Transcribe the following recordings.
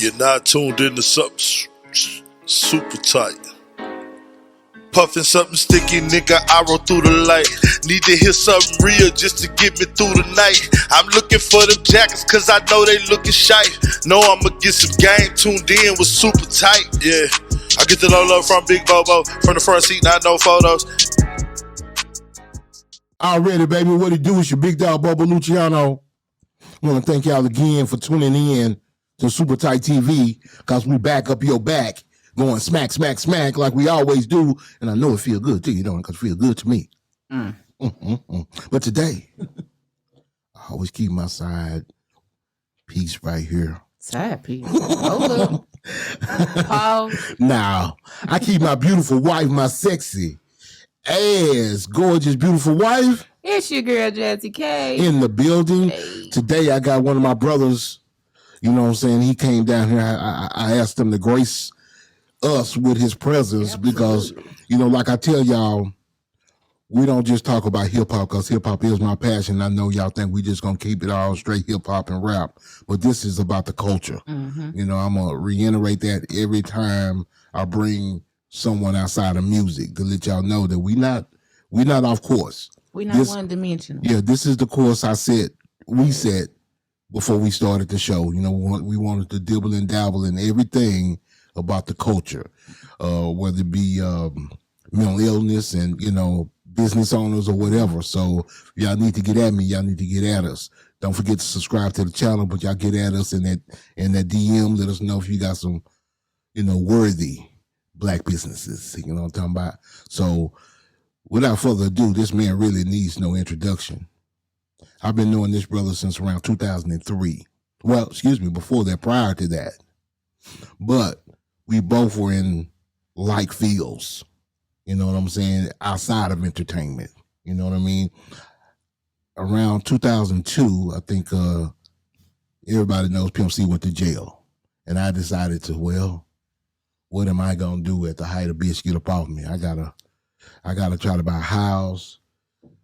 You're not tuned into something super tight. Puffin' something sticky, nigga, I roll through the light. Need to hear something real just to get me through the night. I'm looking for them jackets cause I know they looking shite. Know I'ma get some game tuned in with super tight, yeah. I get the low love from Big Bobo, from the front seat, not no photos. Already, baby, what it do is your big dog, Bobo Luciano. I want to thank y'all again for tuning in to Super Tight TV, because we back up your back, going smack, smack, smack, like we always do. And I know it feel good to you, don't it? Because it feel good to me. But today, I always keep my side piece right here. Side piece? Hold up. Pause. Now, I keep my beautiful wife, my sexy ass, gorgeous, beautiful wife. It's your girl, Jazzy K. In the building. Hey. Today, I got one of my brothers, you know what I'm saying? He came down here. I asked him to grace us with his presence. Absolutely. Because, you know, like I tell y'all, we don't just talk about hip-hop because hip-hop is my passion. I know y'all think we just going to keep it all straight hip-hop and rap, but this is about the culture. You know, I'm going to reiterate that every time I bring someone outside of music to let y'all know that we not off course. We're not one-dimensional. Yeah, this is the course we set before we started the show. You know, we wanted to dibble and dabble in everything about the culture, whether it be mental illness and, you know, business owners or whatever. So y'all need to get at me. Y'all need to get at us. Don't forget to subscribe to the channel, but y'all get at us in that DM. Let us know if you got some, you know, worthy black businesses. You know what I'm talking about? So without further ado, this man really needs no introduction. I've been knowing this brother since around 2003. Well, excuse me, before that, prior to that. But we both were in like fields, you know what I'm saying, outside of entertainment. You know what I mean? Around 2002, I think everybody knows Pimp C went to jail. And I decided to, well, what am I going to do at the height of bitch get up off me? I gotta try to buy a house.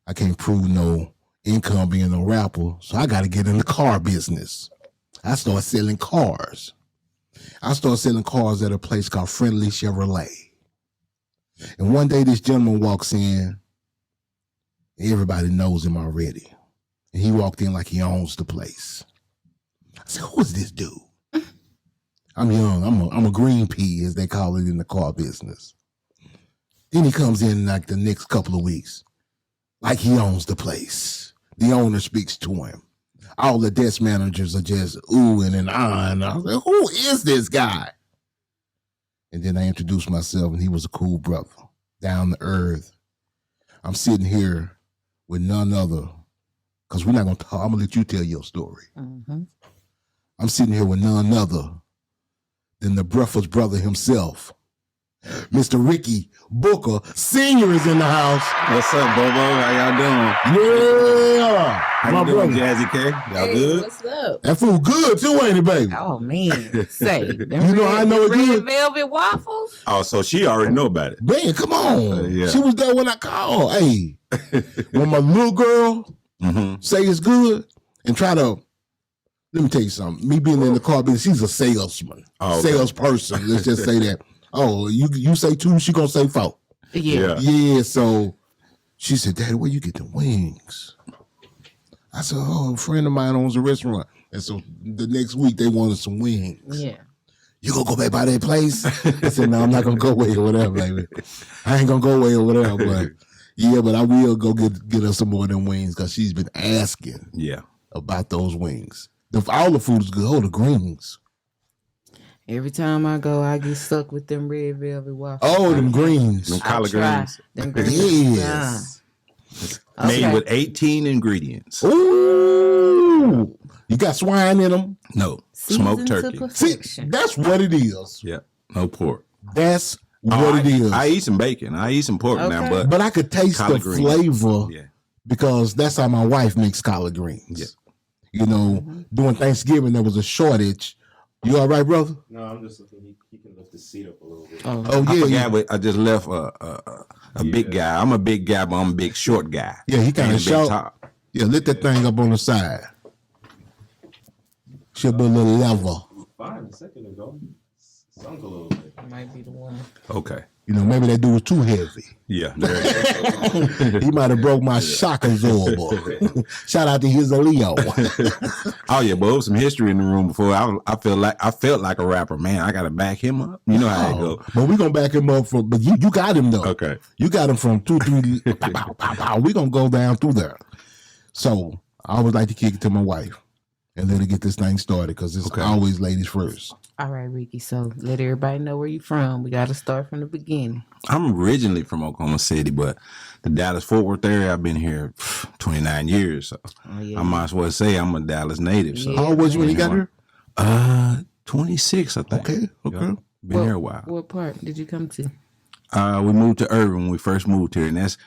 I can't prove no income being no rapper, so I got to get in the car business. I started selling cars. I started selling cars at a place called Friendly Chevrolet. And one day this gentleman walks in. Everybody knows him already. And he walked in like he owns the place. I said, who is this dude? I'm young. I'm a green pea, as they call it in the car business. Then he comes in like the next couple of weeks, like he owns the place. The owner speaks to him. All the desk managers are just oohing and ahhing. I was like, who is this guy? And then I introduced myself, and he was a cool brother, down to earth. I'm sitting here with none other, because we're not going to talk. I'm going to let you tell your story. I'm sitting here with none other than the Breakfast Brother himself. Mr. Rickey Booker Sr. is in the house. What's up, Bobo? How y'all doing? Yeah. How you doing, Jazzy K? Y'all good? What's up? That food good too, ain't it, baby? Oh, man. Say. You know I know it red good. velvet waffles? Oh, so she already know about it. Man, come on. Yeah. She was there when I called. Hey, when my little girl say it's good and try to, let me tell you something. Me being in the car business, she's a salesman. Salesperson. Let's just say that. Oh, you say two, she gonna say four. Yeah. So she said, Daddy, where you get the wings? I said, oh, a friend of mine owns a restaurant. And so the next week they wanted some wings. Yeah. You gonna go back by that place? I said, no, I'm not gonna go away or whatever, baby. I ain't gonna go away or whatever, but yeah, but I will go get her some more of them wings because she's been asking about those wings. All the food is good. Oh, the greens. Every time I go, I get stuck with them red velvet waffles. Oh, them greens. Them collard greens. Them greens. Yes. Made with 18 ingredients. Ooh. You got swine in them? No. Smoked turkey. See, that's what it is. Yeah. No pork. That's what it is. I eat some bacon. I eat some pork now, but I could taste the flavor Yeah. because that's how my wife makes collard greens. Yeah. You know, during Thanksgiving, there was a shortage. You all right, brother? No, I'm just looking. He can lift the seat up a little bit. Oh yeah. I just left a big guy. I'm a big guy, but I'm a big short guy. Yeah, he kind of short. Top. Yeah, lift that thing up on the side. Should be a little level. fine a second ago. Sunk a little bit. Might be the one. Okay. You know, maybe that dude was too heavy. Yeah. He might have broke my shock absorber. Shout out to his Leo. Oh yeah, but there was some history in the room before. I felt like a rapper. Man, I gotta back him up. You know how it go. But we gonna back him up but you got him though. Okay. You got him from 2, 3. We gonna go down through there. So I always like to kick it to my wife and let her get this thing started because it's always ladies first. All right, Ricky. So let everybody know where you from. We got to start from the beginning. I'm originally from Oklahoma City, but the Dallas-Fort Worth area, I've been here 29 years. So I might as well say I'm a Dallas native. So. How old was you when you got here? 26, I think. Okay. Yep. Been here a while. What part did you come to? We moved to Irving when we first moved here, and that's,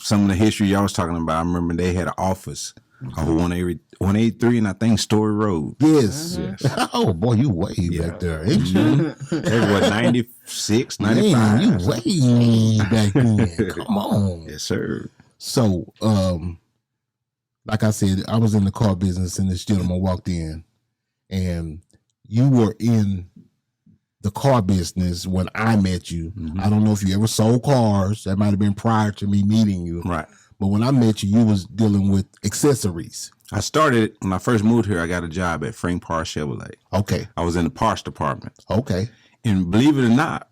some of the history y'all was talking about. I remember they had an office off of 183 and I think Story Road. Yes. Oh, boy, you way back there, ain't you? They what, 96, 95? Man, you way back then. Come on. Yes, sir. So, like I said, I was in the car business and this gentleman walked in and you were in the car business when I met you. Mm-hmm. I don't know if you ever sold cars. That might have been prior to me meeting you. Right. But when I met you, you was dealing with accessories. I started, when I first moved here, I got a job at Frank Parr Chevrolet. Okay. I was in the parts department. Okay. And believe it or not,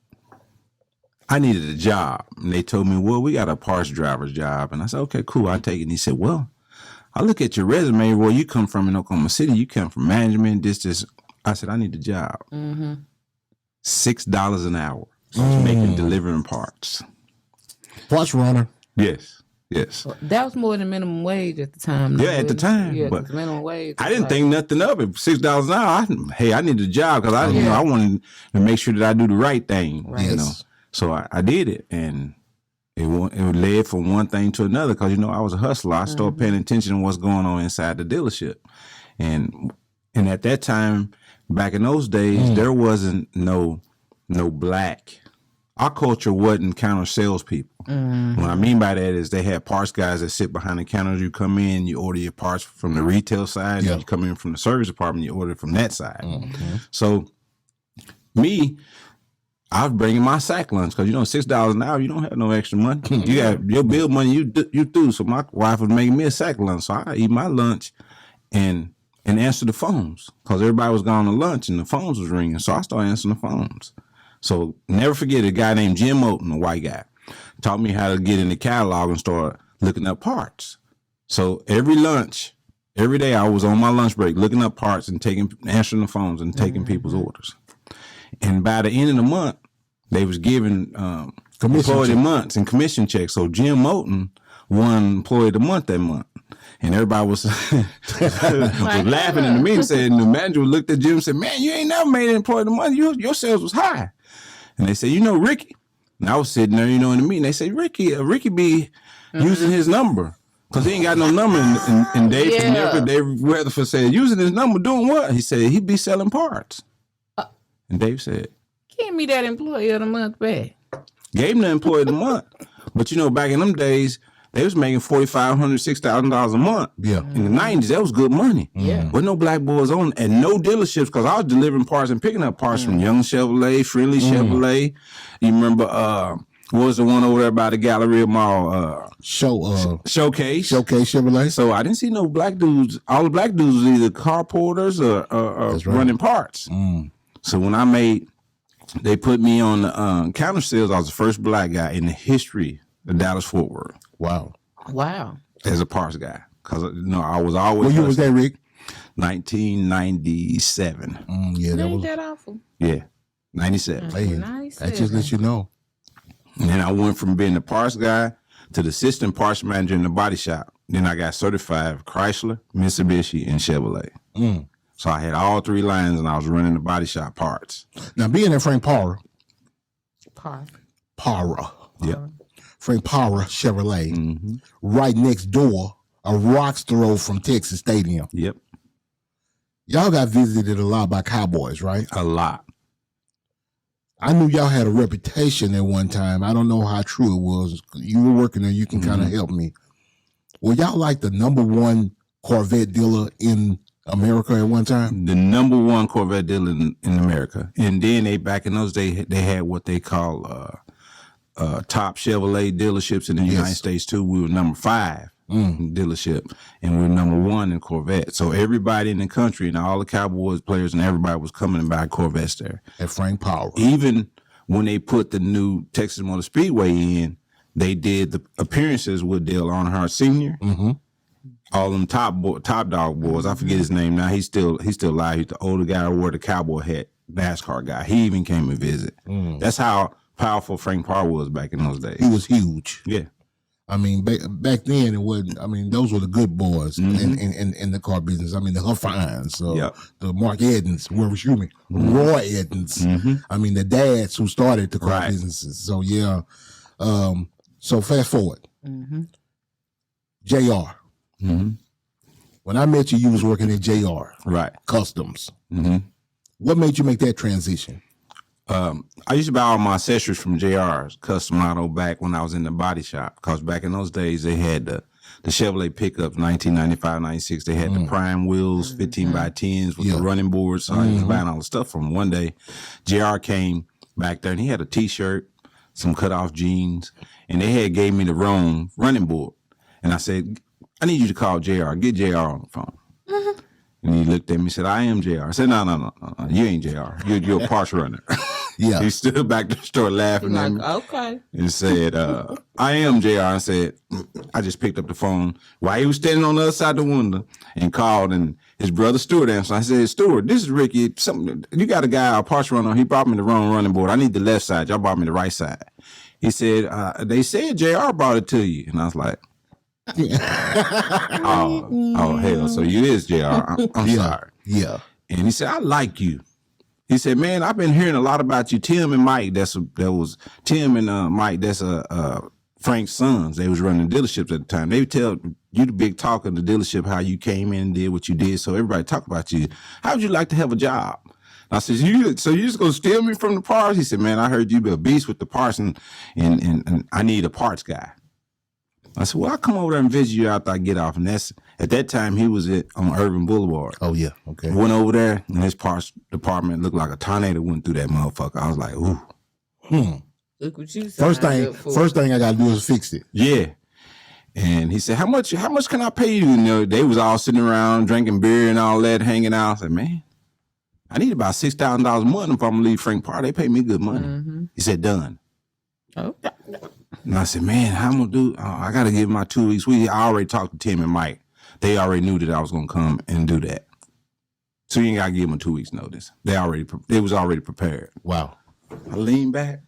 I needed a job. And they told me, well, we got a parts driver's job. And I said, okay, cool, I'll take it. And he said, well, I look at your resume, where you come from in Oklahoma City. You come from management, this. I said, I need a job. Mm-hmm. $6 an hour. So I was making delivering parts. Parts runner. Yes. That was more than minimum wage at the time. Yeah, at the time. Yeah, but minimum wage. I didn't think nothing of it. $6 an hour. I needed a job because I wanted to make sure that I do the right thing. Right. Yes. So I did it, and it led from one thing to another because I was a hustler. I started paying attention to what's going on inside the dealership, and at that time, back in those days, there wasn't no black. Our culture wasn't counter salespeople. What I mean by that is they had parts guys that sit behind the counters. You come in, you order your parts from the retail side. And you come in from the service department, you order from that side. So me, I was bringing my sack lunch because $6 an hour, you don't have no extra money. You got your bill money, you through. So my wife was making me a sack lunch, so I eat my lunch and answer the phones because everybody was gone to lunch and the phones was ringing. So I started answering the phones. So never forget a guy named Jim Moten, a white guy, taught me how to get in the catalog and start looking up parts. So every day I was on my lunch break looking up parts and answering the phones and taking people's orders. And by the end of the month, they was giving employee of the months and commission checks. So Jim Moten won employee of the month that month. And everybody was, laughing at me and saying, the manager looked at Jim and said, man, you ain't never made an employee of the month. Your sales was high. And they said, Ricky. And I was sitting there, in the meeting. They said, Ricky be using his number. Because he ain't got no number. And Dave Weatherford said, using his number, doing what? He said, he'd be selling parts. And Dave said, give me that employee of the month back. Gave him the employee of the month. But back in them days, they was making $4,500, $6,000 a month. Yeah. In the 90s, that was good money. Yeah. But no black boys on, and no dealerships, because I was delivering parts and picking up parts from Young Chevrolet, Friendly Chevrolet. You remember, what was the one over there by the Galleria Mall? Showcase. Showcase Chevrolet. So I didn't see no black dudes. All the black dudes was either car porters or running parts. So when they put me on the counter sales, I was the first black guy in the history of Dallas-Fort Worth. Wow. As a parts guy. Because, I was always... What year was that, Rick? 1997. Ain't that awful? Yeah, 97. Hey, that just lets you know. And then I went from being the parts guy to the assistant parts manager in the body shop. Then I got certified for Chrysler, Mitsubishi, and Chevrolet. So I had all three lines, and I was running the body shop parts. Now, being at Frank Parra. Yeah. Frank Parra Chevrolet, right next door, a rock's throw from Texas Stadium. Yep. Y'all got visited a lot by Cowboys, right? A lot. I knew y'all had a reputation at one time. I don't know how true it was. You were working there. You can kind of help me. Were y'all like the number one Corvette dealer in America at one time? The number one Corvette dealer in America. And then they, back in those days, they had what they call top Chevrolet dealerships in the United States too. We were number 5 dealership, and we were number 1 in Corvette. So everybody in the country and all the Cowboys players and everybody was coming to buy Corvettes there. At Frank Power. Even when they put the new Texas Motor Speedway in, they did the appearances with Dale Earnhardt Sr. All them top dog boys. I forget his name now. He's still alive. He's the older guy who wore the cowboy hat, NASCAR guy. He even came and visit. That's how powerful Frank Parr was back in those days. He was huge. Yeah. I mean, back then it wasn't. I mean, those were the good boys in the car business. I mean, the Huffines, the Mark Edens, Roy Edens. I mean, the dads who started the car businesses. So yeah. So fast forward. JR. When I met you, you was working at JR. Right. Customs. What made you make that transition? I used to buy all my accessories from JR's Custom Auto back when I was in the body shop. Because back in those days, they had the Chevrolet pickups, 1995, 96. They had the prime wheels, 15 by 10s with the running boards. So I was buying all the stuff from them. One day, JR came back there and he had a T-shirt, some cut-off jeans, and they had gave me the wrong running board. And I said, I need you to call JR. Get JR on the phone. And he looked at me and said, I am JR. I said, no. You ain't JR. You're a parts runner. He stood back to the store laughing at me. Okay. And said, I am JR. I said, I just picked up the phone while he was standing on the other side of the window and called, and his brother Stuart answered. I said, Stuart, this is Rickey. You got a guy, a parts runner. He brought me the wrong running board. I need the left side. Y'all brought me the right side. He said, they said JR brought it to you. And I was like, oh hell, so you is JR. I'm sorry. Yeah. And he said, I like you. He said, man, I've been hearing a lot about you. Tim and Mike, that was Tim and Mike, that's Frank's sons. They was running dealerships at the time. They would tell you, the big talk of the dealership, how you came in and did what you did. So everybody talk about you. How would you like to have a job? I said, so you just gonna steal me from the parts? He said, man, I heard you be a beast with the parts and I need a parts guy. I said, well, I'll come over there and visit you after I get off. And that's, at that time, he was on Urban Boulevard. Oh, yeah. Okay. I went over there, and his parts department looked like a tornado went through that motherfucker. I was like, ooh. Look what you First thing I got to do is fix it. Yeah. And he said, how much can I pay you? And they was all sitting around drinking beer and all that, hanging out. I said, man, I need about $6,000 a month if I'm going to leave Frank Parr. They pay me good money. He said, done. Okay. And I said, man, how I'm going to do? I got to give my 2 weeks. I already talked to Tim and Mike. They already knew that I was going to come and do that. So you ain't got to give them 2 weeks notice. They was already prepared. Wow. I leaned back.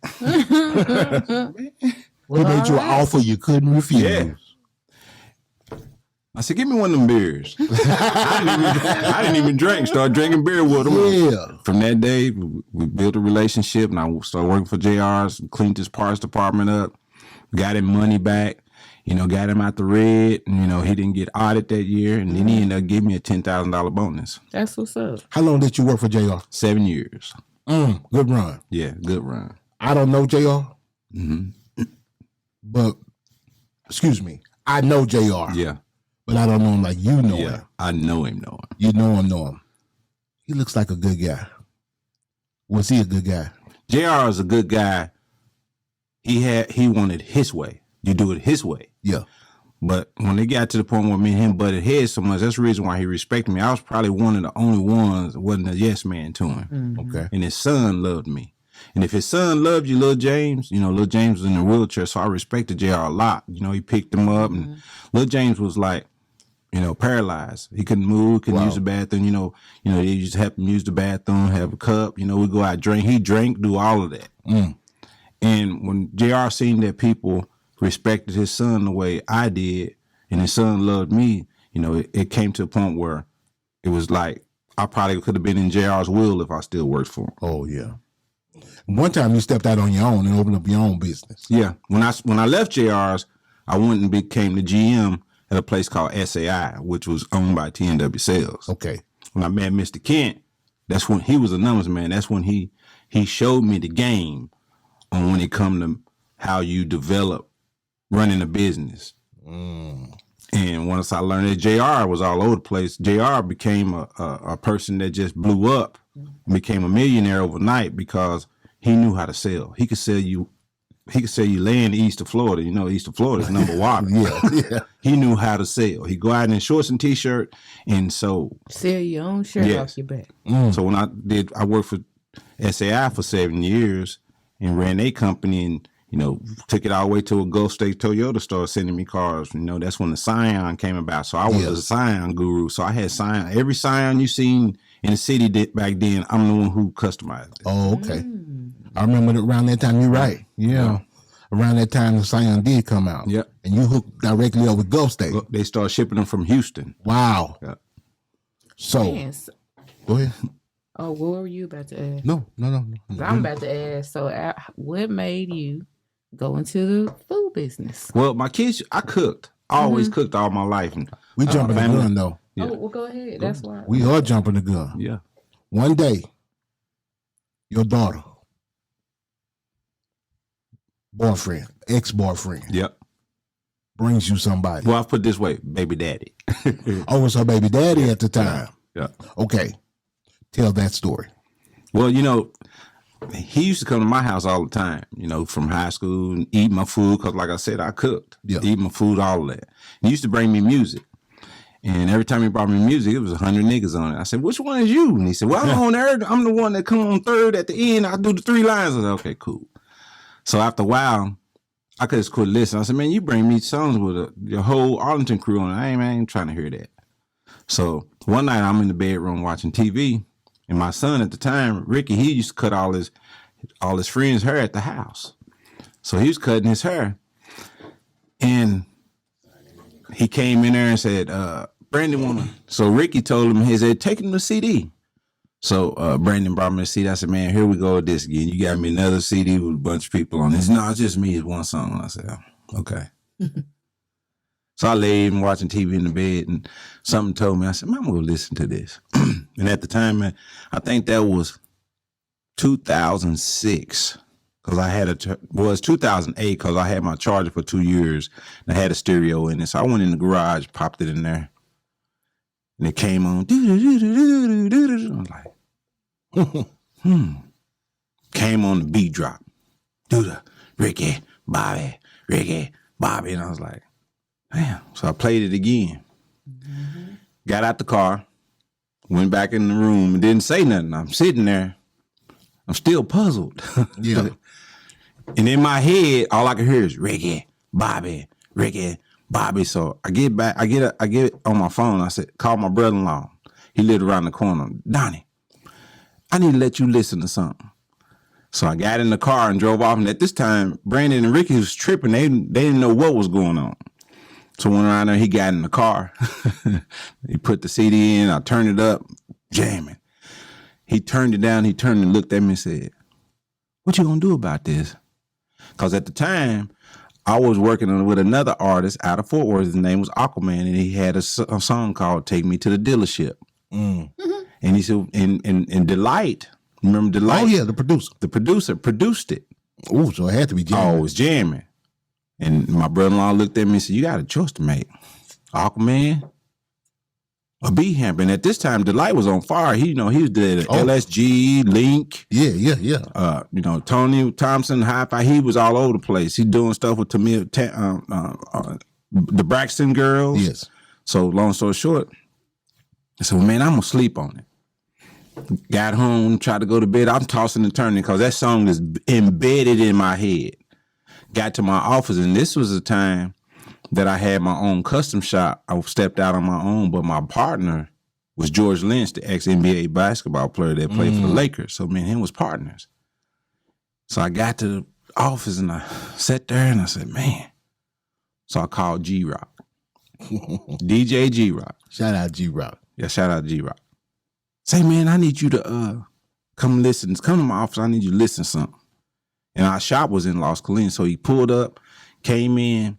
What made you an offer you couldn't refuse? Yeah. I said, give me one of them beers. I didn't even drink. Started drinking beer with them. Yeah. From that day, we built a relationship, and I started working for JR's, cleaned his parts department up, got him money back, got him out the red, and, he didn't get audited that year, and then he ended up giving me a $10,000 bonus. That's what's up. How long did you work for JR? 7 years. Good run. Yeah, good run. I don't know JR. But, excuse me, I know JR. Yeah. But I don't know him like you know him. I know him. You know him. He looks like a good guy. Was he a good guy? JR is a good guy. He wanted his way. You do it his way. Yeah. But when they got to the point where me and him butted heads so much, that's the reason why he respected me. I was probably one of the only ones that wasn't a yes man to him. Okay. And his son loved me. And if his son loved you, Lil James, Lil James was in a wheelchair, so I respected JR a lot. He picked him up, and Lil James was like, paralyzed. He couldn't move, couldn't use the bathroom. They used to help him use the bathroom, have a cup. We go out, drink. He drank, do all of that. And when JR seen that people respected his son the way I did, and his son loved me, it came to a point where it was like I probably could have been in JR's will if I still worked for him. Oh, yeah. One time you stepped out on your own and opened up your own business. Yeah. When I left JR's, I went and became the GM at a place called SAI, which was owned by TNW Sales. Okay. When I met Mr. Kent, that's when he was a numbers man. That's when he showed me the game on when it come to how you develop running a business. And once I learned that JR was all over the place, JR became a person that just blew up, became a millionaire overnight because he knew how to sell. He could sell you land east of Florida. You know, east of Florida is number one. Yeah. He knew how to sell. He go out in shorts and t-shirt and sold. Sell your own shirt off your back. So when I worked for SAI for 7 years and ran a company and, you know, took it all the way to a Gulf State Toyota store sending me cars. You know, that's when the Scion came about. So I was a Scion guru. So I had Scion. Every Scion you seen in the city back then, I'm the one who customized it. Oh, okay. I remember around that time. You're right. Yeah. Around that time, the Scion did come out. Yep. And you hooked directly over Gulf State. They started shipping them from Houston. Wow. Yeah. So, Yes. go ahead. Oh, what were you about to ask? No. I'm about to ask. So, what made you go into the food business? Well, my kids, I cooked. I always cooked all my life. And, We jumping the family. gun, though. Yeah. Oh, well, go ahead. That's why. We are jumping the gun. Yeah. One day, your daughter, boyfriend, ex-boyfriend, Yep. brings you somebody. Well, I put it this way, baby daddy. Oh, it's her baby daddy at the time. Yeah. Okay. Tell that story. Well, you know, he used to come to my house all the time, you know, from high school and eat my food. Cause like I said, I cooked, eat my food, all of that. He used to bring me music. And every time he brought me music, it was 100 niggas on it. I said, which one is you? And he said, well, I'm on there. I'm the one that come on third at the end. I do the 3 lines. I said, okay, cool. So after a while, I could just quit listening. I said, man, you bring me songs with your whole Arlington crew on it. I ain't trying to hear that. So one night I'm in the bedroom watching TV, and my son at the time, Rickey, he used to cut all his friends' hair at the house. So he was cutting his hair. And he came in there and said, Brandon woman. So Rickey told him, he said, take him to CD. So Brandon brought me a CD. I said, man, here we go with this again. You got me another CD with a bunch of people on this. No, it's just me. It's one song. I said, oh, okay. So I laid and watching TV in the bed, and something told me, I said, man, I'm going to listen to this. And at the time, man, I think that was 2006. Because I had it's 2008 because I had my Charger for 2 years and I had a stereo in it. So I went in the garage, popped it in there, and it came on. I was like, Came on the beat drop. Rickey, Bobby, and I was like, damn. So I played it again. Got out the car, went back in the room, and didn't say nothing. I'm sitting there. I'm still puzzled. Yeah. And in my head, all I can hear is Rickey, Bobby. So I get back, I get on my phone. I said, call my brother-in-law. He lived around the corner. Donnie, I need to let you listen to something. So I got in the car and drove off. And at this time, Brandon and Rickey was tripping. They didn't know what was going on. So when around there, he got in the car. He put the CD in. I turned it up, jamming. He turned it down. He turned and looked at me and said, what you gonna do about this? Because at the time, I was working with another artist out of Fort Worth. His name was Aquaman, and he had a song called Take Me to the Dealership. And he said, and Delight, remember Delight? Oh, yeah, the producer. The producer produced it. Oh, so it had to be jamming. Oh, it was jamming. And my brother-in-law looked at me and said, you got a choice to make. Aquaman or B-HAMP. And at this time, Delight was on fire. He was the LSG, Link. Yeah. Tony Thompson, Hi-Fi. He was all over the place. He doing stuff with Tamir, the Braxton Girls. Yes. So long story short, I said, well, man, I'm going to sleep on it. Got home, tried to go to bed. I'm tossing and turning because that song is embedded in my head. Got to my office, and this was the time that I had my own custom shop. I stepped out on my own, but my partner was George Lynch, the ex-NBA basketball player that played for the Lakers. So me and him was partners. So I got to the office and I sat there and I said, man. So I called G-Rock. DJ G-Rock. Shout out G-Rock. Yeah, shout out G-Rock. Say, man, I need you to come listen. Come to my office. I need you to listen to something. And our shop was in Los Colinas. So he pulled up, came in,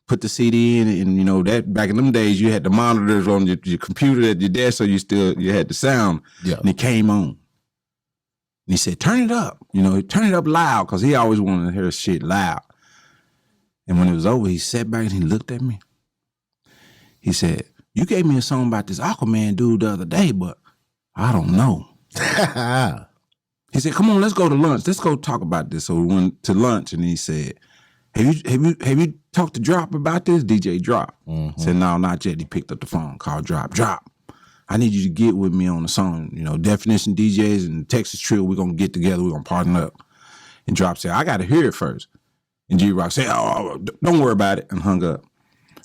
put the CD in, and that back in them days you had the monitors on your computer at your desk, so you had the sound. Yeah. And it came on. And he said, turn it up. Turn it up loud, because he always wanted to hear shit loud. And when it was over, he sat back and he looked at me. He said, "You gave me a song about this Aquaman dude the other day, but I don't know." He said, "Come on, let's go to lunch. Let's go talk about this." So we went to lunch, and he said, "Have you talked to Drop about this?" DJ Drop said, "No, not yet." He picked up the phone, called Drop. "Drop, I need you to get with me on the song. You know, Definition DJs and Texas Trill. We're gonna get together. We're gonna partner up." And Drop said, "I got to hear it first." And G-Rock said, "Oh, don't worry about it," and hung up.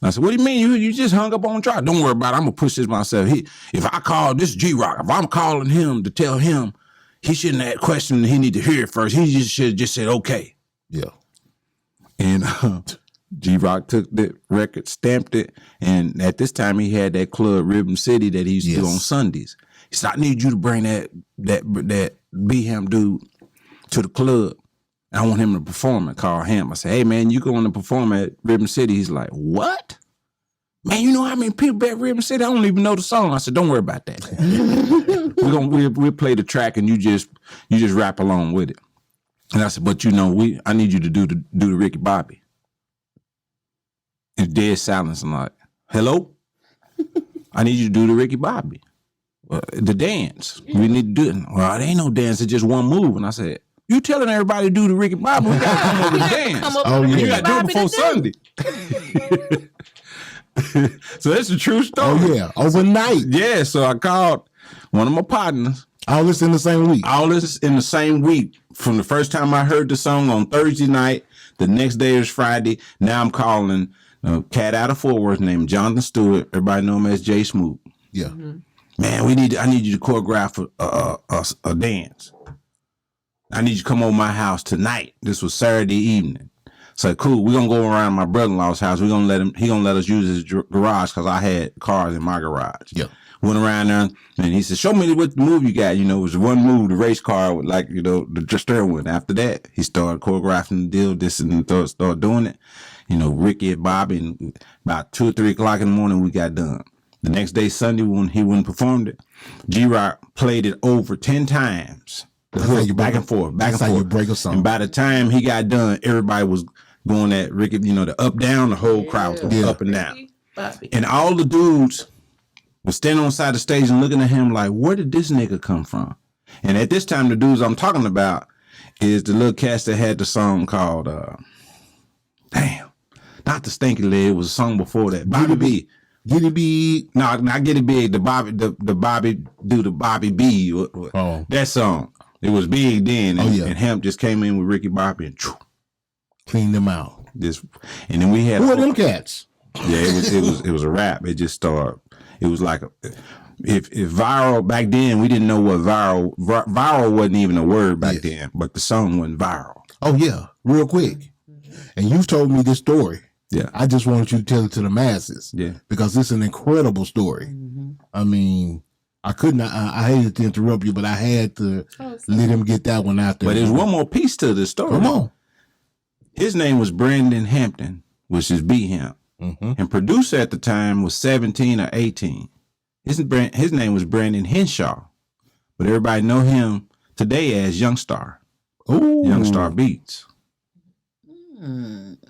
And I said, "What do you mean? You just hung up on Drop? Don't worry about it. I'm gonna push this myself. If I call this G-Rock, if I'm calling him to tell him he shouldn't have questioned, he need to hear it first. He just should have just said okay." Yeah. And G-Rock took the record, stamped it, and at this time he had that club Rhythm City that he used to do on Sundays. He said, "I need you to bring that B-HAMP dude to the club. I want him to perform it." Call him. I said, "Hey man, you going to perform at Rhythm City?" He's like, "What? Man, you know how many people at Rhythm City? I don't even know the song." I said, "Don't worry about that. we'll play the track and you just rap along with it." And I said, "But you know, I need you to do the Ricky Bobby." And dead silence. I'm like, "Hello? I need you to do the Ricky Bobby. The dance. We need to do it." "Well, it ain't no dance. It's just one move." And I said, "You telling everybody to do the Ricky Bobby? We got to come up with a dance. You got to do it before Sunday." So that's a true story. Oh yeah, overnight. Yeah, so I called one of my partners. All this in the same week. All this in the same week. From the first time I heard the song on Thursday night, the next day is Friday. Now I'm calling a cat out of Fort Worth named Jonathan Stewart. Everybody know him as Jay Smoot. Yeah. "Man, I need you to choreograph a dance. I need you to come over my house tonight." This was Saturday evening. So cool, we're gonna go around my brother-in-law's house. He gonna let us use his garage because I had cars in my garage. Yeah. Went around there and he said, "Show me what move you got." You know, it was one move, the race car with the steering wheel. After that, he started choreographing the deal, this and started doing it. You know, Ricky and Bobby, and about 2 or 3 o'clock in the morning, we got done. The next day, Sunday, when he went and performed it, G-Rock played it over 10 times. The hook, back and forth, back and forth. That's how you break a song. And by the time he got done, everybody was going at Ricky, you know, the up, down, the whole crowd was up and down. And all the dudes was standing on the side of the stage and looking at him like, where did this nigga come from? And at this time, the dudes I'm talking about is the little cats that had the song called, not the Stinky Leg, it was a song before that. Bobby B. Get it big. No, not Get It Big. The Bobby do the Bobby B. Oh. That song. It was big then. And, and Hemp just came in with Ricky Bobby and cleaned them out. And then we had who are them cats? Yeah, it was a rap. It just started. It was like if viral back then, we didn't know what viral wasn't even a word back then, but the song went viral. Oh yeah, real quick. And you've told me this story. Yeah. I just wanted you to tell it to the masses. Yeah. Because it's an incredible story. I mean, I couldn't, I hated to interrupt you, but I had to let him get that one out there. But there's one more piece to the story. Come on. His name was Brandon Hampton, which is B-HAMP. And producer at the time was 17 or 18. His name was Brandon Henshaw. But everybody know him today as Youngstar. Ooh. Youngstar Beats.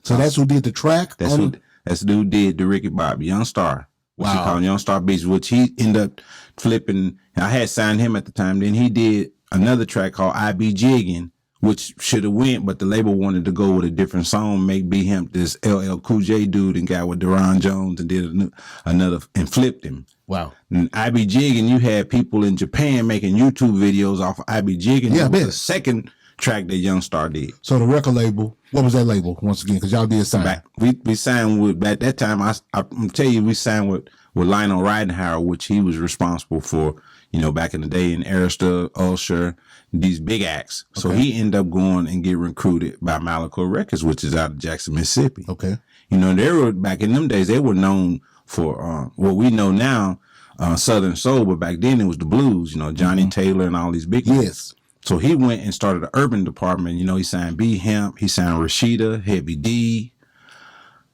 So that's who did the track? That's the dude who did the Ricky Bobby, Youngstar. Which he called Youngstar Beats, which he ended up flipping. I had signed him at the time. Then he did another track called I Be Jiggin', which should have went, but the label wanted to go with a different song, make B-HAMP this LL Cool J dude, and got with Deron Jones and did another and flipped him. Wow. And I Be Jiggin', you had people in Japan making YouTube videos off of I Be Jiggin'. Yeah, I bet. The second track that Youngstar did. So the record label, what was that label once again? Because y'all did sign. We signed with, at that time, I'm tell you, we signed with Lionel Ridenhour, which he was responsible for, you know, back in the day in Arista, Usher, these big acts. So he ended up going and get recruited by Malaco Records, which is out of Jackson, Mississippi. Okay. You know, they were, back in them days, they were known for what we know now, Southern Soul, but back then it was the blues, you know, Johnny Taylor and all these big Yes. So he went and started the urban department. You know, he signed B-HAMP, he signed Rashida, Heavy D.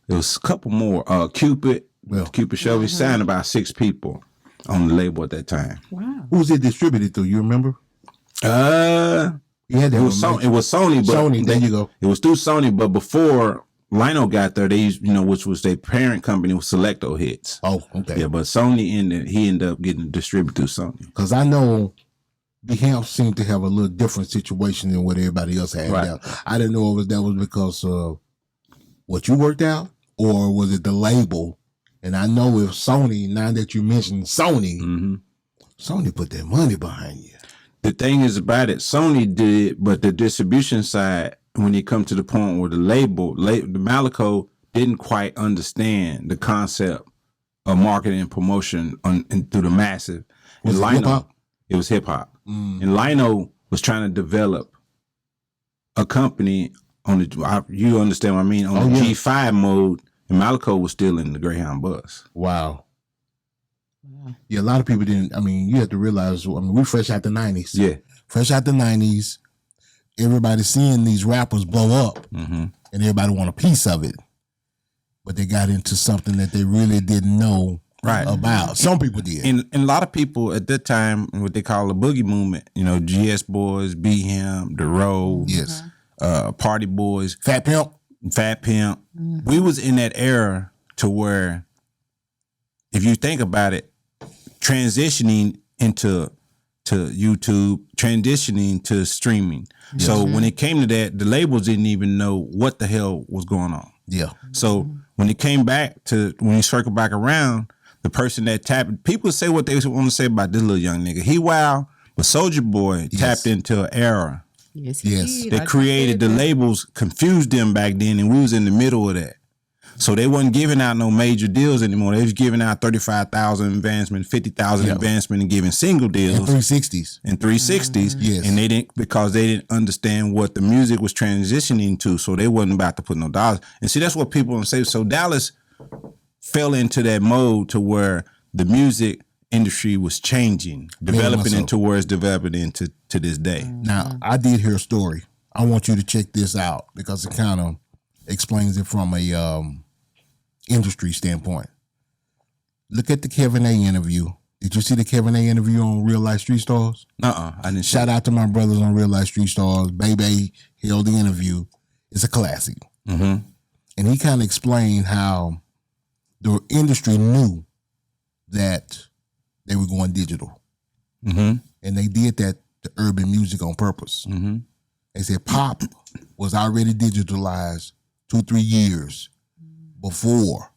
There was a couple more. Cupid Show. He signed about 6 people on the label at that time. Wow. Who was it distributed through? You remember? You had it was Sony. But Sony. There you go. It was through Sony, but before Lino got there, they used, which was their parent company, was Selecto Hits. Oh, okay. Yeah, but Sony ended up getting distributed through Sony. Because I know B-HAMP seemed to have a little different situation than what everybody else had. Right. I didn't know if that was because of what you worked out, or was it the label? And I know if Sony, now that you mentioned Sony, Sony put their money behind you. The thing is about it, Sony did, but the distribution side, when you come to the point where the the Malico didn't quite understand the concept of marketing and promotion and through the massive. Was it hip-hop? It was hip hop. And Lino was trying to develop a company on the, you understand what I mean, on the G5 mode, and Malico was still in the Greyhound bus. Wow. Yeah, a lot of people didn't. I mean, you have to realize, we're fresh out the 90s. Yeah. Fresh out the 90s. Everybody seeing these rappers blow up, and everybody want a piece of it. But they got into something that they really didn't know about. Some people did. And a lot of people at that time, what they call the boogie movement, GS Boys, B-HAMP, The Road, Yes. Party Boys, Fat Pimp. We was in that era to where, if you think about it, transitioning into YouTube, transitioning to streaming. Yes. So when it came to that, the labels didn't even know what the hell was going on. Yeah. So when it came back to, when you circle back around, the person that tapped, people say what they want to say about this little young nigga. He wild, but Soulja Boy tapped into an era. Yes. That created the labels, confused them back then, and we was in the middle of that. So they wasn't giving out no major deals anymore. They was giving out 35,000 advancement, 50,000 advancement, and giving single deals. And 360s. And 360s. Yes. And they didn't, because they didn't understand what the music was transitioning to. So they wasn't about to put no dollars. And see, that's what people want to say. So Dallas fell into that mode to where the music industry was changing, developing into where it's developing into to this day. Now, I did hear a story. I want you to check this out because it kind of explains it from a industry standpoint. Look at the Kevin A interview. Did you see the Kevin A interview on Real Life Street Stars? I didn't. Shout out to my brothers on Real Life Street Stars. Baby held the interview. It's a classic. And he kind of explained how the industry knew that they were going digital. And they did that to urban music on purpose. They said pop was already digitalized 2-3 years before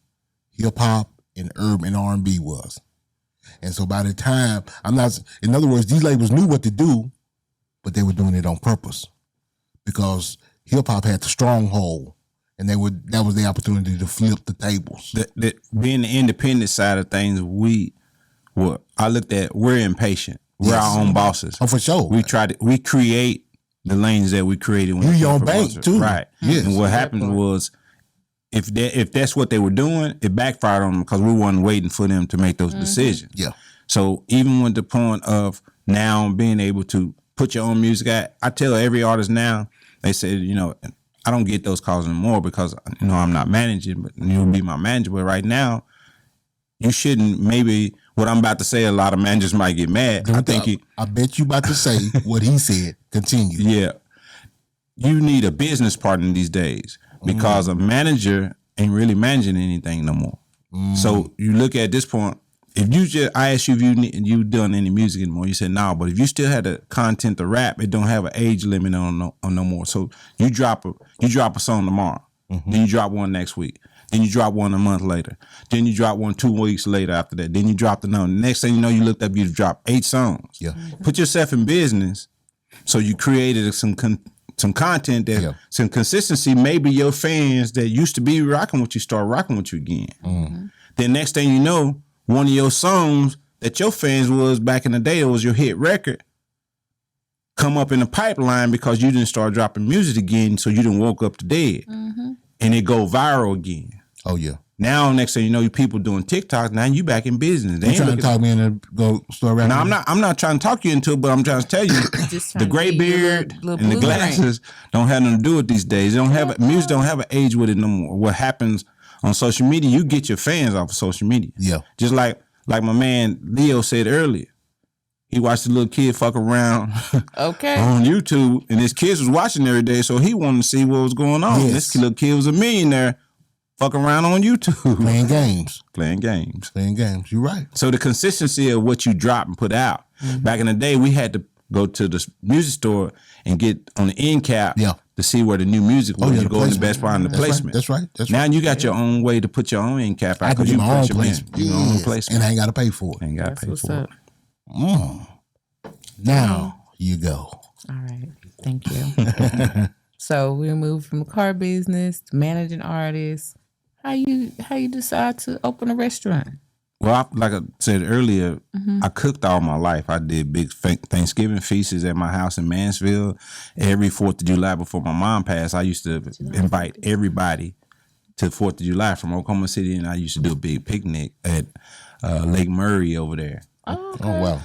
hip hop and urban R&B was. And so by the time, in other words, these labels knew what to do, but they were doing it on purpose because hip hop had the stronghold, and that was the opportunity to flip the tables. Being the independent side of things, I looked at, we're impatient. We're our own bosses. Oh, for sure. We create the lanes that we created. When you your own bank too. Right. Yes. And what happened was, if that's what they were doing, it backfired on them because we weren't waiting for them to make those decisions. Yeah. So even with the point of now being able to put your own music out, I tell every artist now, they say, I don't get those calls anymore because, I'm not managing, but you'll be my manager. But right now, you shouldn't, maybe what I'm about to say, a lot of managers might get mad. I bet you about to say what he said. Continue. Yeah. You need a business partner these days because a manager ain't really managing anything no more. So you look at this point, if I ask you if you done any music anymore, you said no, but if you still had the content to rap, it don't have an age limit on no more. So you drop a song tomorrow, then you drop one next week. Then you drop one a month later. Then you drop one 2 weeks later after that. Then you drop another. Next thing you know, you looked up, you dropped 8 songs. Yeah. Put yourself in business. So you created some content that some consistency. Maybe your fans that used to be rocking with you start rocking with you again. Then next thing you know, one of your songs that your fans was back in the day, it was your hit record, come up in the pipeline because you didn't start dropping music again. So you didn't woke up to dead, and it go viral again. Oh yeah. Now, next thing you know, you people doing TikTok. Now you back in business. You trying to talk me into go start rapping? No, I'm not trying to talk you into it, but I'm trying to tell you, the gray beard and the glasses don't have nothing to do with these days. Music don't have an age with it no more. What happens on social media, you get your fans off of social media. Yeah. Just like my man Leo said earlier, he watched the little kid fuck around Okay. on YouTube, and his kids was watching every day, so he wanted to see what was going on. Yes. This little kid was a millionaire, fuck around on YouTube. Playing games. Playing games. Playing games. You're right. So the consistency of what you drop and put out. Back in the day, we had to go to the music store and get on the end cap to see where the new music was. You go in the best spot in the placement. That's right. Now you got your own way to put your own end cap out. I can do you my own press your placement. your own placement. And I ain't got to pay for it. Ain't got to pay What's for up? it. Now you go. All right. Thank you. So we moved from the car business to managing artists. How you decide to open a restaurant? Well, like I said earlier, I cooked all my life. I did big Thanksgiving feasts at my house in Mansfield. Every 4th of July before my mom passed, I used to invite everybody to 4th of July from Oklahoma City, and I used to do a big picnic at Lake Murray over there. Oh, okay. Oh, wow.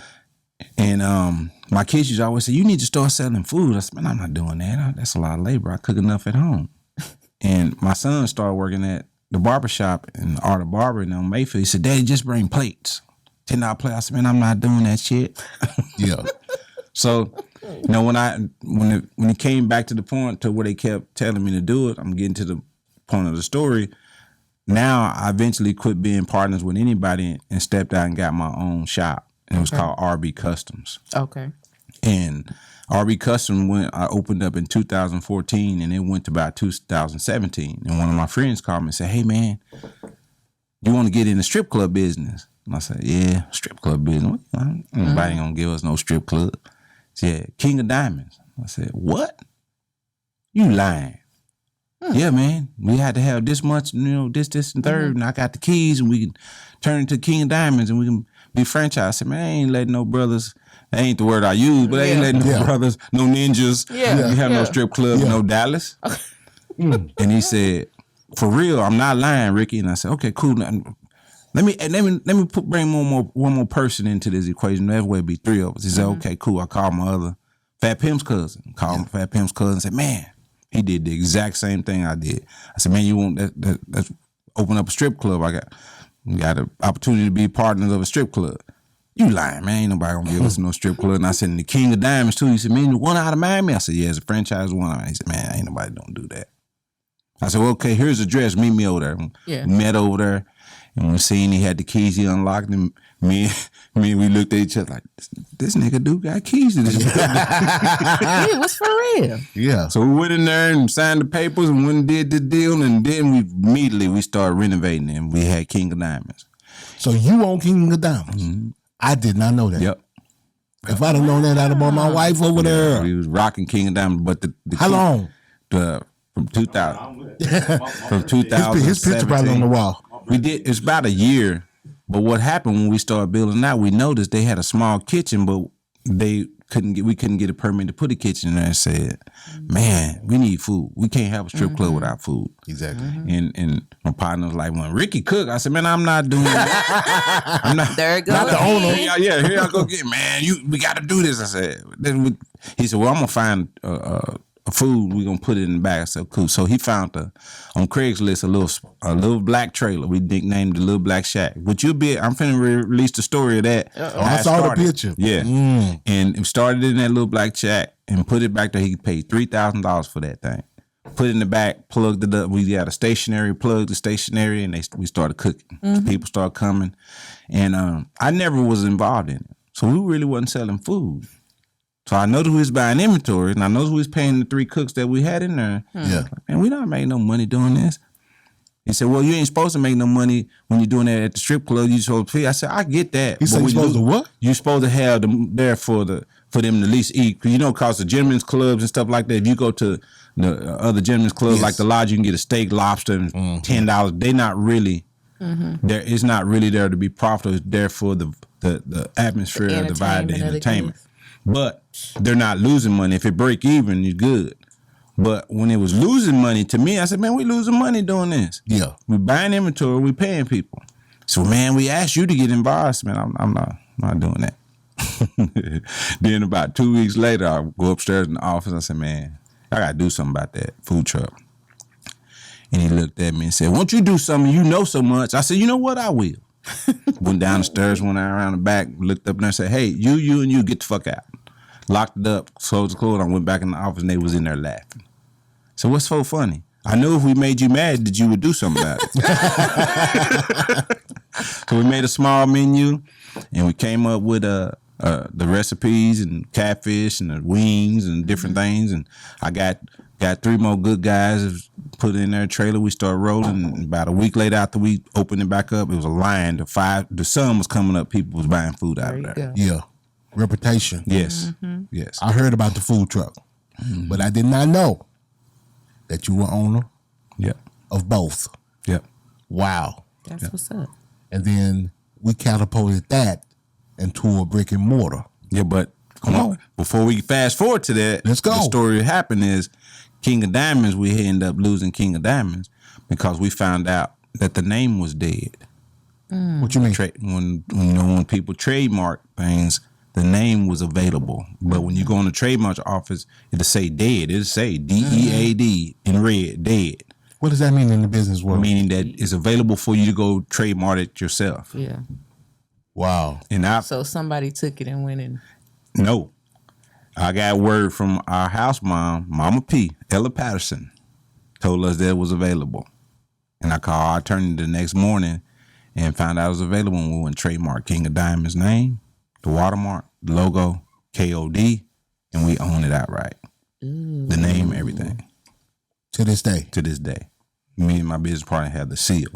And my kids used to always say, you need to start selling food. I said, man, I'm not doing that. That's a lot of labor. I cook enough at home. And my son started working at the barbershop in the Art of Barbering on Mayfield. He said, Daddy, just bring plates. $10 plate. I said, man, I'm not doing that shit. Yeah. So, you know, when it came back to the point to where they kept telling me to do it, I'm getting to the point of the story. Now I eventually quit being partners with anybody and stepped out and got my own shop. And it was called RB Customs. Okay. And RB Custom I opened up in 2014, and it went to about 2017. And one of my friends called me and said, hey, man, you want to get in the strip club business? And I said, yeah, strip club business. Anybody ain't going to give us no strip club. He said, King of Diamonds. I said, what? You lying. Yeah, man, we had to have this much, this, and third, and I got the keys, and we can turn it to King of Diamonds, and we can be franchised. I said, man, I ain't letting no brothers, that ain't the word I use, but I ain't letting no brothers, no ninjas, we have no strip club, no Dallas. And he said, for real, I'm not lying, Ricky. And I said, okay, cool. Now, let me bring one more person into this equation. That way it'd be 3 of us. He said, okay, cool. I called my other Fat Pimp's cousin. Called my Fat Pimp's cousin and said, man, he did the exact same thing I did. I said, man, you want let's open up a strip club. We got an opportunity to be partners of a strip club. You lying, man. Ain't nobody gonna give us no strip club. And I said, and the King of Diamonds too. He said, man, you one out of Miami? I said, yeah, it's a franchise one. He said, man, ain't nobody don't do that. I said, well, okay, here's the address. Meet me over there. Yeah. We met over there. And we seen he had the keys, he unlocked them. Me, we looked at each other like, this nigga dude got keys to this. It was for real. Yeah. So we went in there and signed the papers and went and did the deal, and then we started renovating, and we had King of Diamonds. So you own King of Diamonds? I did not know that. Yep. If I'd have known that, I'd have brought my wife over there. We was rocking King of Diamonds, but the How long? From 2000. From 2000. His picture probably on the wall. We did. It's about a year. But what happened when we started building out? We noticed they had a small kitchen, but we couldn't get a permit to put a kitchen in there. And said, "Man, we need food. We can't have a strip club without food." Exactly. And my partner was like, "When Ricky cook," I said, "Man, I'm not doing that. I'm not. There it goes. Not the owner. Yeah, here I go get. Man, we got to do this." I said. He said, "Well, I'm gonna find food. We're gonna put it in the bag." I said, "Cool." So he found on Craigslist a little black trailer. We nicknamed the Little Black Shack. Which I'm finna release the story of that. I saw the picture. Yeah, and it started in that Little Black Shack and put it back there. He paid $3,000 for that thing. Put it in the back, plugged it up. We got a stationary, plugged the stationary, and we started cooking. People started coming, and I never was involved in it, so we really wasn't selling food. So I know who was buying inventory, and I know who was paying the 3 cooks that we had in there. Yeah. Man, we not making no money doing this. He said, well, you ain't supposed to make no money when you're doing that at the strip club. You supposed to pay. I said, I get that. He said you supposed to what? You supposed to have them there for them to at least eat. Because cause the gentlemen's clubs and stuff like that, if you go to the other gentlemen's clubs like the Lodge, you can get a steak, lobster, and $10. They not really there. It's not really there to be profitable. It's there for the atmosphere of the vibe, the entertainment. But they're not losing money. If it break even, you're good. But when it was losing money, to me, I said, man, we losing money doing this. Yeah. We buying inventory, we paying people. So, man, we asked you to get involved. Man, I'm not doing that. Then about 2 weeks later, I go upstairs in the office. I said, man, I got to do something about that food truck. And he looked at me and said, won't you do something? You know so much. I said, you know what? I will. Went down the stairs, went around the back, looked up there and said, hey, you and you get the fuck out. Locked it up, closed the door. I went back in the office and they was in there laughing. So what's so funny? I knew if we made you mad that you would do something about it. So we made a small menu and we came up with the recipes and catfish and the wings and different things. And I got 3 more good guys put in their trailer. We started rolling. And about a week later, after we opened it back up, it was a line. The sun was coming up. People was buying food out of there. Yeah. Reputation. Yes. Yes. I heard about the food truck, but I did not know that you were owner Yep. of both. Yep. Wow. That's what's up. And then we catapulted that into a brick and mortar. Yeah, but come on. Before we fast forward to that, Let's go. The story that happened is King of Diamonds, we ended up losing King of Diamonds because we found out that the name was dead. What you mean? When people trademark things, the name was available. But when you go in the trademark office, it'll say dead. It'll say DEAD in red, dead. What does that mean in the business world? Meaning that it's available for you to go trademark it yourself. Yeah. Wow. And So somebody took it and went in. No. I got word from our house mom, Mama P, Ella Patterson, told us that it was available. And I called our attorney the next morning and found out it was available, and we went trademark King of Diamonds name, the watermark, the logo, KOD, and we own it outright. The name, everything. To this day. To this day. Me and my business partner have the seal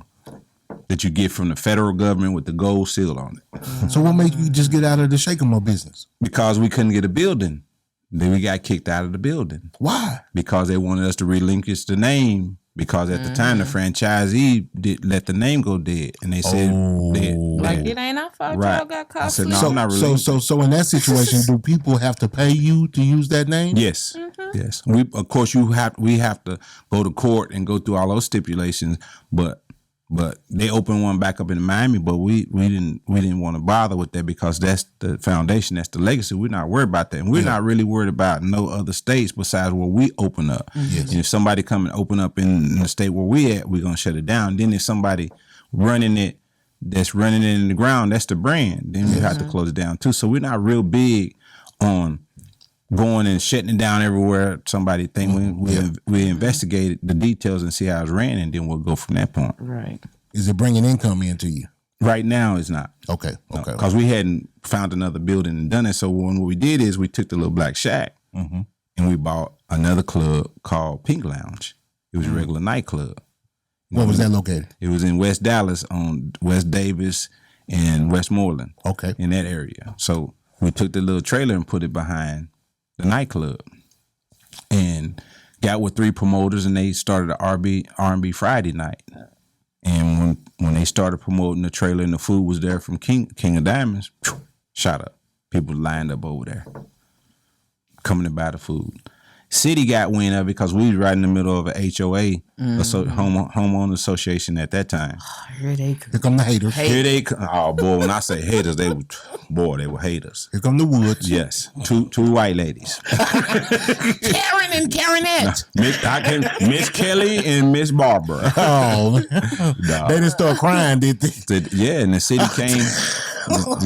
that you get from the federal government with the gold seal on it. So what made you just get out of the Shake 'em Up business? Because we couldn't get a building. Then we got kicked out of the building. Why? Because they wanted us to relinquish the name. Because at the time, the franchisee did let the name go dead. And they said, Like, it ain't our fault. Right. Y'all got I caught. said, no, sleeping. I'm not really. So in that situation, do people have to pay you to use that name? Yes, yes. We of course we have to go to court and go through all those stipulations, but they opened one back up in Miami, but we didn't want to bother with that because that's the foundation, that's the legacy. We're not worried about that, and we're not really worried about no other states besides where we open up. Yes. And if somebody come and open up in the state where we at, we're gonna shut it down. Then if somebody running it that's running it in the ground, that's the brand. Then we have to close it down too. So we're not real big on going and shutting it down everywhere. Somebody think we investigate the details and see how it's ran, and then we'll go from that point. Right. Is it bringing income into you? Right now, it's not. Okay. Because we hadn't found another building and done it. So what we did is we took the little black shack and we bought another club called Pink Lounge. It was a regular nightclub. Where was that located? It was in West Dallas on West Davis and Westmoreland. Okay. In that area. So we took the little trailer and put it behind the nightclub and got with 3 promoters, and they started an R&B Friday night. And when they started promoting the trailer and the food was there from King of Diamonds, shot up. People lined up over there coming to buy the food. City got wind of it because we was right in the middle of an HOA, homeowner association at that time. Here they come. Here come the haters. Here they come. Oh boy, when I say haters, they were haters. Here come the Woods. Yes, two white ladies. Karen and Karenette. Miss Kelly and Miss Barbara. Oh, they didn't start crying, did they? Yeah, and the city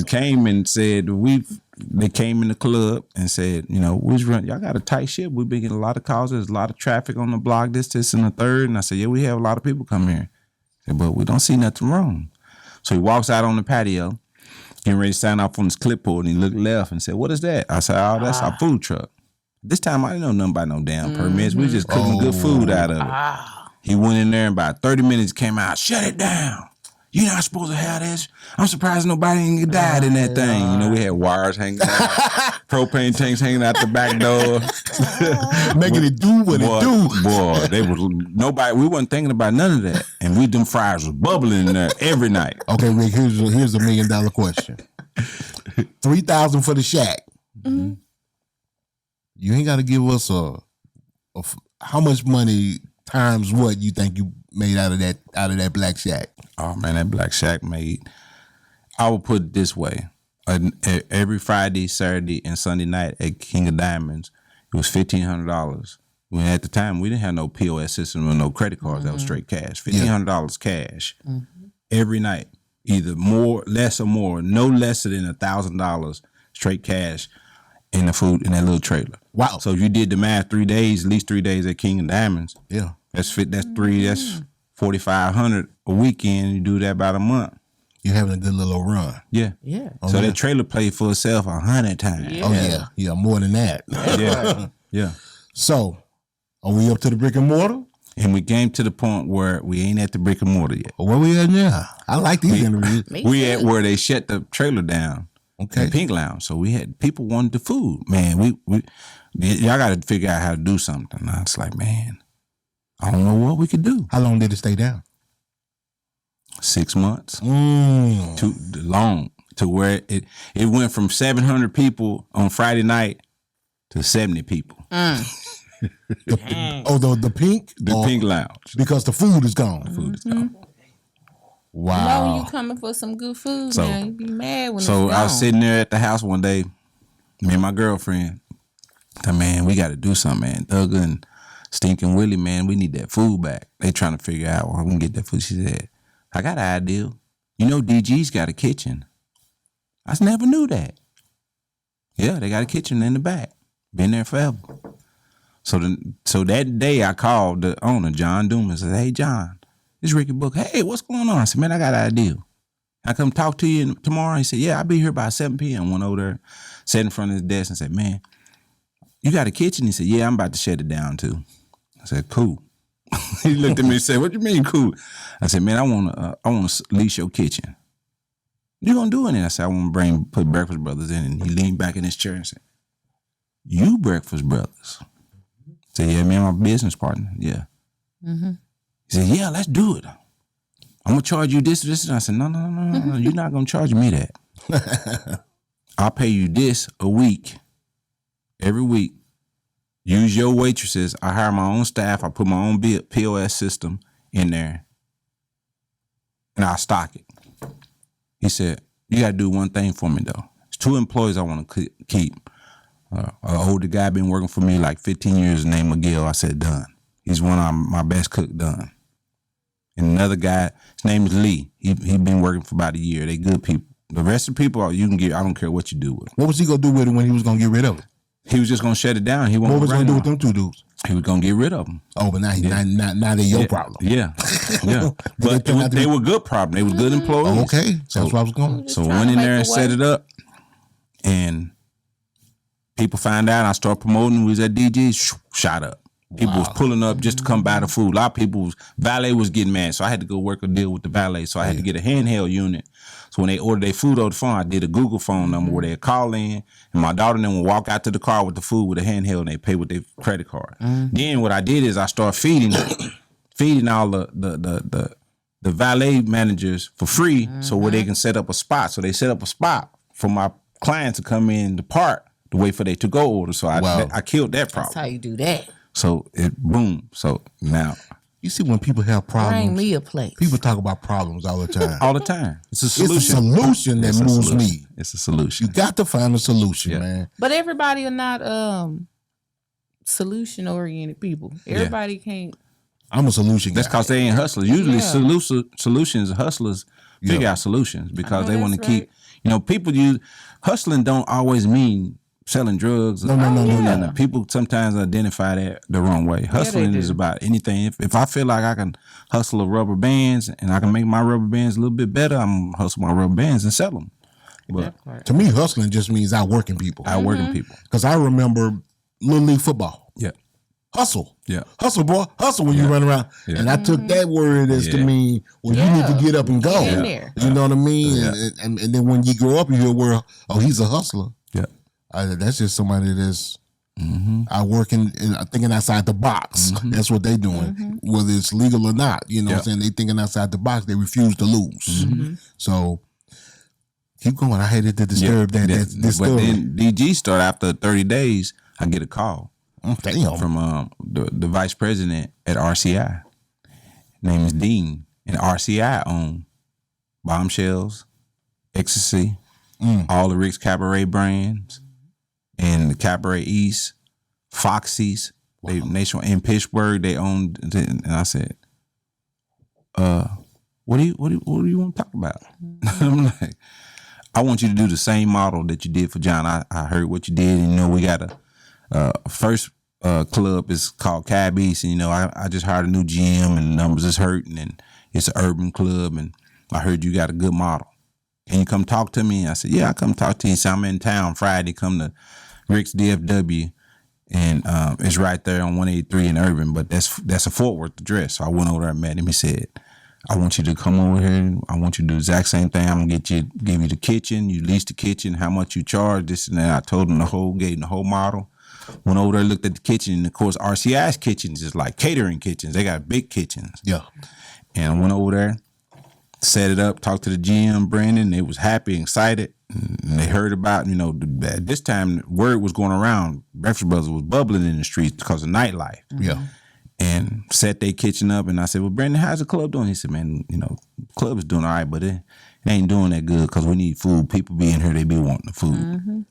came and said they came in the club and said, y'all got a tight ship. We've been getting a lot of calls. There's a lot of traffic on the block, this, and the third. And I said, yeah, we have a lot of people come here. I said, but we don't see nothing wrong. So he walks out on the patio, getting ready to sign off on his clipboard, and he looked left and said, what is that? I said, oh, that's our food truck. This time I didn't know nothing about no damn permits. We just cooking good food out of it. He went in there and about 30 minutes came out, shut it down. You're not supposed to have this. I'm surprised nobody ain't died in that thing. We had wires hanging out, propane tanks hanging out the back door. Making it do what it do. Boy, we wasn't thinking about none of that. And them fries was bubbling in there every night. Okay, Rick, here's $1 million question. $3,000 for the shack. Mm-hmm. You ain't got to give us how much money times what you think you made out of that black shack. Oh man, that black shack made. I would put it this way: every Friday, Saturday, and Sunday night at King of Diamonds, it was $1,500. When at the time we didn't have no POS system or no credit cards, that was straight cash. $1,500 cash every night. either more, less or more, no less than $1,000 straight cash in the food in that little trailer. Wow. So if you did the math, 3 days, at least 3 days at King and Diamonds. Yeah. That's 4,500 a weekend. You do that about a month. You're having a good little run. Yeah. Yeah. So that trailer played for itself 100 times. Yeah. Oh yeah. Yeah, more than that. Yeah. Yeah. So, are we up to the brick and mortar? And we came to the point where we ain't at the brick and mortar yet. Or where we at now? I like these interviews. We at where they shut the trailer down. Okay. The Pink Lounge. So we had people wanted the food. Man, we y'all got to figure out how to do something. And I was like, man, I don't know what we could do. How long did it stay down? 6 months. Mm. Too long to where it went from 700 people on Friday night to 70 people. The pink? The Pink Lounge. Because the food is gone. Food is gone. Wow. No, you coming for some good food, So- man. You be mad when it's So gone. I was sitting there at the house one day, me and my girlfriend. Said, man, we got to do something, man. Thugger and Stinking Willie, man, we need that food back. They trying to figure out how we can get that food. She said, I got an idea. You know DG's got a kitchen. I never knew that. Yeah, they got a kitchen in the back. Been there forever. So that day I called the owner, John Doom, and said, hey, John, this Rickey Book. Hey, what's going on? I said, man, I got an idea. I come talk to you tomorrow. He said, yeah, I'll be here by 7 p.m. Went over there, sat in front of his desk and said, man, you got a kitchen? He said, yeah, I'm about to shut it down too. I said, cool. He looked at me and said, what you mean cool? I said, man, I want to lease your kitchen. You gonna do it? And I said, I want to put Breakfast Brothers in. And he leaned back in his chair and said, you Breakfast Brothers? I said, yeah, me and my business partner. Yeah. Mm-hmm. He said, yeah, let's do it. I'm gonna charge you this. And I said, no. You're not gonna charge me that. I'll pay you this a week, every week. Use your waitresses. I hire my own staff. I put my own POS system in there, and I stock it. He said, you got to do one thing for me, though. There's 2 employees I want to keep. An older guy been working for me like 15 years named Miguel. I said, done. He's one of my best cook, done. And another guy, his name is Lee. He been working for about a year. They good people. The rest of the people, you can get, I don't care what you do with them. What was he going to do with it when he was going to get rid of it? He was just going to shut it down. What was he going to do with them 2 dudes? He was going to get rid of them. Oh, but now they're your problem. Yeah. Yeah. But they were good problem. They were good employees. Oh, okay. So that's where I was going. So I went in there and set it up, and people find out. And I started promoting. We was at DG's, shot up. People was pulling up just to come buy the food. A lot of people valet was getting mad, so I had to go work a deal with the valet. So I had to get a handheld unit. So when they ordered their food over the phone, I did a Google phone number where they'd call in, and my daughter and them would walk out to the car with the food with a handheld, and they pay with their credit card. Then what I did is I started feeding all the valet managers for free, so where they can set up a spot. So they set up a spot for my clients to come in to park to wait for their to-go order. So I killed that problem. That's how you do that. So it boom. So now You see, when people have problems, Bring me a plate. people talk about problems all the time. all the time, it's a solution. It's a solution that It's a moves solution. me. It's a solution. You got to find a solution, Yeah. man. But everybody are not solution oriented people. Everybody can't. I'm a solution That's guy. because they ain't hustlers. Usually, Yeah. solutions, hustlers figure out solutions because they want to that's keep. right. You know, people use hustling don't always mean selling drugs. No. People sometimes identify that the wrong way. Hustling do. is about anything. If I feel like I can hustle a rubber bands and I can make my rubber bands a little bit better, I'm gonna hustle my rubber bands and sell them. But To me, hustling just means outworking people. outworking people. Because I remember Little League football. Yeah. Hustle. Yeah. Hustle, boy. Hustle when you run around. Yeah. And I took that word as to Yeah. mean, well, you need to get up and go. Get in there. You know what I mean? Yeah. And then when you grow up, you hear, well, oh, he's a hustler. Yeah. That's just somebody that's out working and thinking outside the box. That's what they doing, whether it's legal or not. You know what I'm saying? They thinking outside the box. They refuse to lose. So keep going. I hated to disturb this But story. then DG started after 30 days. I get a call Damn. from the vice president at RCI. Name is Dean, and RCI own Bombshells, Ecstasy, all the Rick's Cabaret brands, and the Cabaret East, Foxy's. They nationwide in Pittsburgh. They owned, and I said, what do you want to talk about? I'm like, I want you to do the same model that you did for John. I heard what you did, and you know, we got a first club is called Cab East, and you know, I just hired a new GM, and the numbers is hurting, and it's an urban club, and I heard you got a good model. Can you come talk to me? And I said, yeah, I'll come talk to you. So I'm in town Friday, come to Rick's DFW, and it's right there on 183 in Urban, but that's a Fort Worth address. So I went over there and met him. He said, I want you to come over here, and I want you to do the exact same thing. I'm gonna give you the kitchen, you lease the kitchen, how much you charge, this and that. I told him gave him the whole model. Went over there, looked at the kitchen, and of course RCI's kitchens is like catering kitchens. They got big kitchens. Yeah. And I went over there, set it up, talked to the GM, Brandon. They was happy and excited. And they heard about, you know, at this time, word was going around, Breakfast Brothers was bubbling in the streets because of nightlife. Yeah. And set their kitchen up. And I said, well, Brandon, how's the club doing? He said, man, you know, the club is doing all right, but it ain't doing that good because we need food. People be in here, they be wanting the food. Mm-hmm.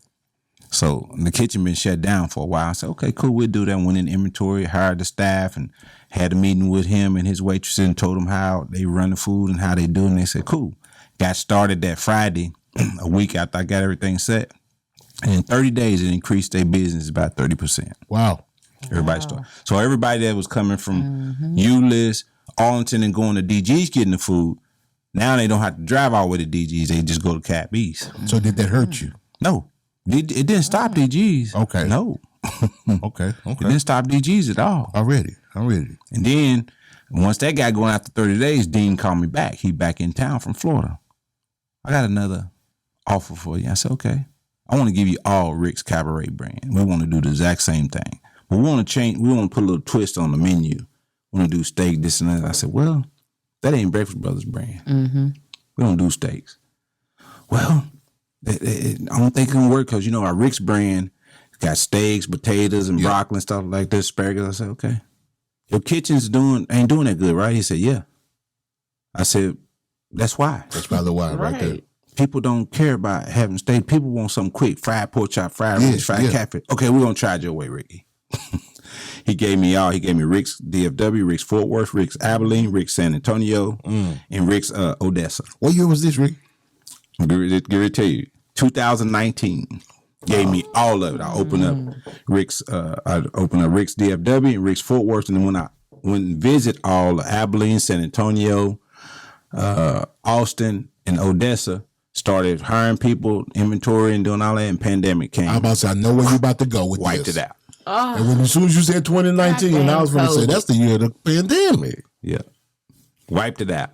So the kitchen been shut down for a while. I said, okay, cool, we'll do that. Went in inventory, hired the staff, and had a meeting with him and his waitress and told them how they run the food and how they do it. And they said, cool. Got started that Friday, a week after I got everything set. And in 30 days, it increased their business about 30%. Wow. Everybody started. So everybody that was coming from Euless, Arlington, and going to DG's getting the food, now they don't have to drive all the way to DG's. They just go to Cab East. So did that hurt you? No. It didn't stop DG's. Okay. No. Okay. It didn't stop DG's at all. I'm ready. And then once that guy going after 30 days, Dean called me back. He back in town from Florida. I got another offer for you. I said, okay. I want to give you all Rick's Cabaret brand. We want to do the exact same thing. But we want to change, we want to put a little twist on the menu. We want to do steak, this and that. I said, well, that ain't Breakfast Brothers brand. Mm-hmm. We don't do steaks. Well, I don't think it can work because, you know, our Rick's brand got steaks, potatoes, and broccoli and stuff like this, asparagus. I said, okay. Your kitchen's ain't doing that good, right? He said, yeah. I said, that's why. That's probably why right there. People don't care about having steak. People want something quick. Fried pork chop, fried fish, fried catfish. Okay, we're going to try it your way, Rickey. He gave me all. He gave me Rick's DFW, Rick's Fort Worth, Rick's Abilene, Rick's San Antonio, and Rick's Odessa. What year was this, Rick? I'm going to tell you. 2019. Gave me all of it. I opened up Rick's DFW and Rick's Fort Worth, and then when I went and visit all of Abilene, San Antonio, Austin, and Odessa, started hiring people, inventory, and doing all that, and pandemic came. I about to say, I know where you about to go with wiped this. it out. Oh, And as soon as you said 2019, I was going to say, that's the year of the pandemic. Yeah. Wiped it out.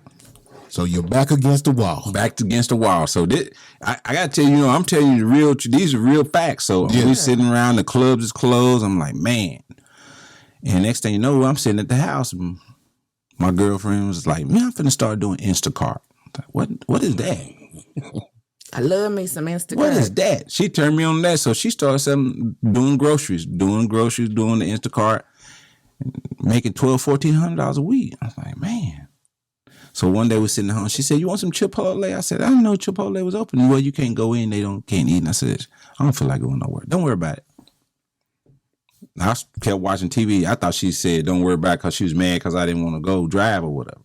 So you're back against the wall. Back against the wall. So this, I got to tell you, I'm telling you these are real facts. So we sitting around, the clubs is closed. I'm like, man. And next thing you know, I'm sitting at the house. And my girlfriend was like, man, I'm finna start doing Instacart. Like, what is that? I love me some Instagram. What is that? She turned me on that. So she started doing groceries, doing the Instacart, making $1,200-$1,400 a week. I was like, man. So one day we're sitting at home. She said, you want some Chipotle? I said, I didn't know Chipotle was open. Well, you can't go in. They can't eat. And I said, I don't feel like going nowhere. Don't worry about it. I kept watching TV. I thought she said, don't worry about it because she was mad because I didn't want to go drive or whatever.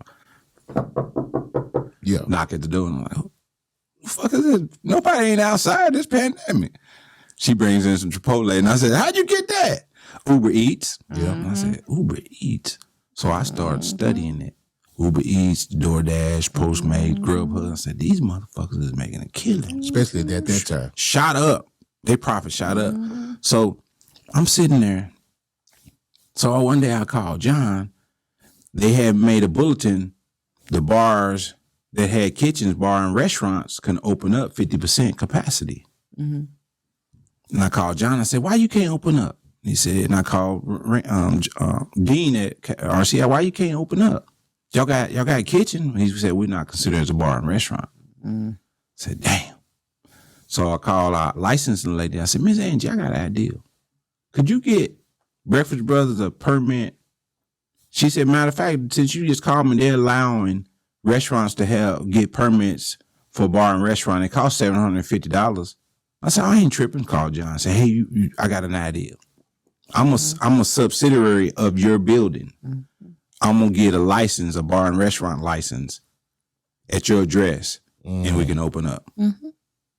Yeah. Knock at the door. And I'm like, who the fuck is this? Nobody ain't outside this pandemic. She brings in some Chipotle. And I said, how'd you get that? Uber Eats. Yeah. And I said, Uber Eats. So I started studying it. Uber Eats, DoorDash, Postmates, Grubhub. I said, these motherfuckers is making a killing. Especially at that time. Shot up. Their profit shot up. So I'm sitting there. So one day I called John. They had made a bulletin. The bars that had kitchens, bar and restaurants can open up 50% capacity. And I called John. I said, why you can't open up? He said, and I called Dean at RCI, why you can't open up? Y'all got a kitchen? He said, we're not considered as a bar and restaurant. I said, damn. So I called our licensing lady. I said, Miss Angie, I got an idea. Could you get Breakfast Brothers a permit? She said, matter of fact, since you just called me, they're allowing restaurants to get permits for bar and restaurant. It costs $750. I said, I ain't tripping. Called John. I said, hey, I got an idea. I'm a subsidiary of your building. I'm going to get a license, a bar and restaurant license, at your address, and we can open up.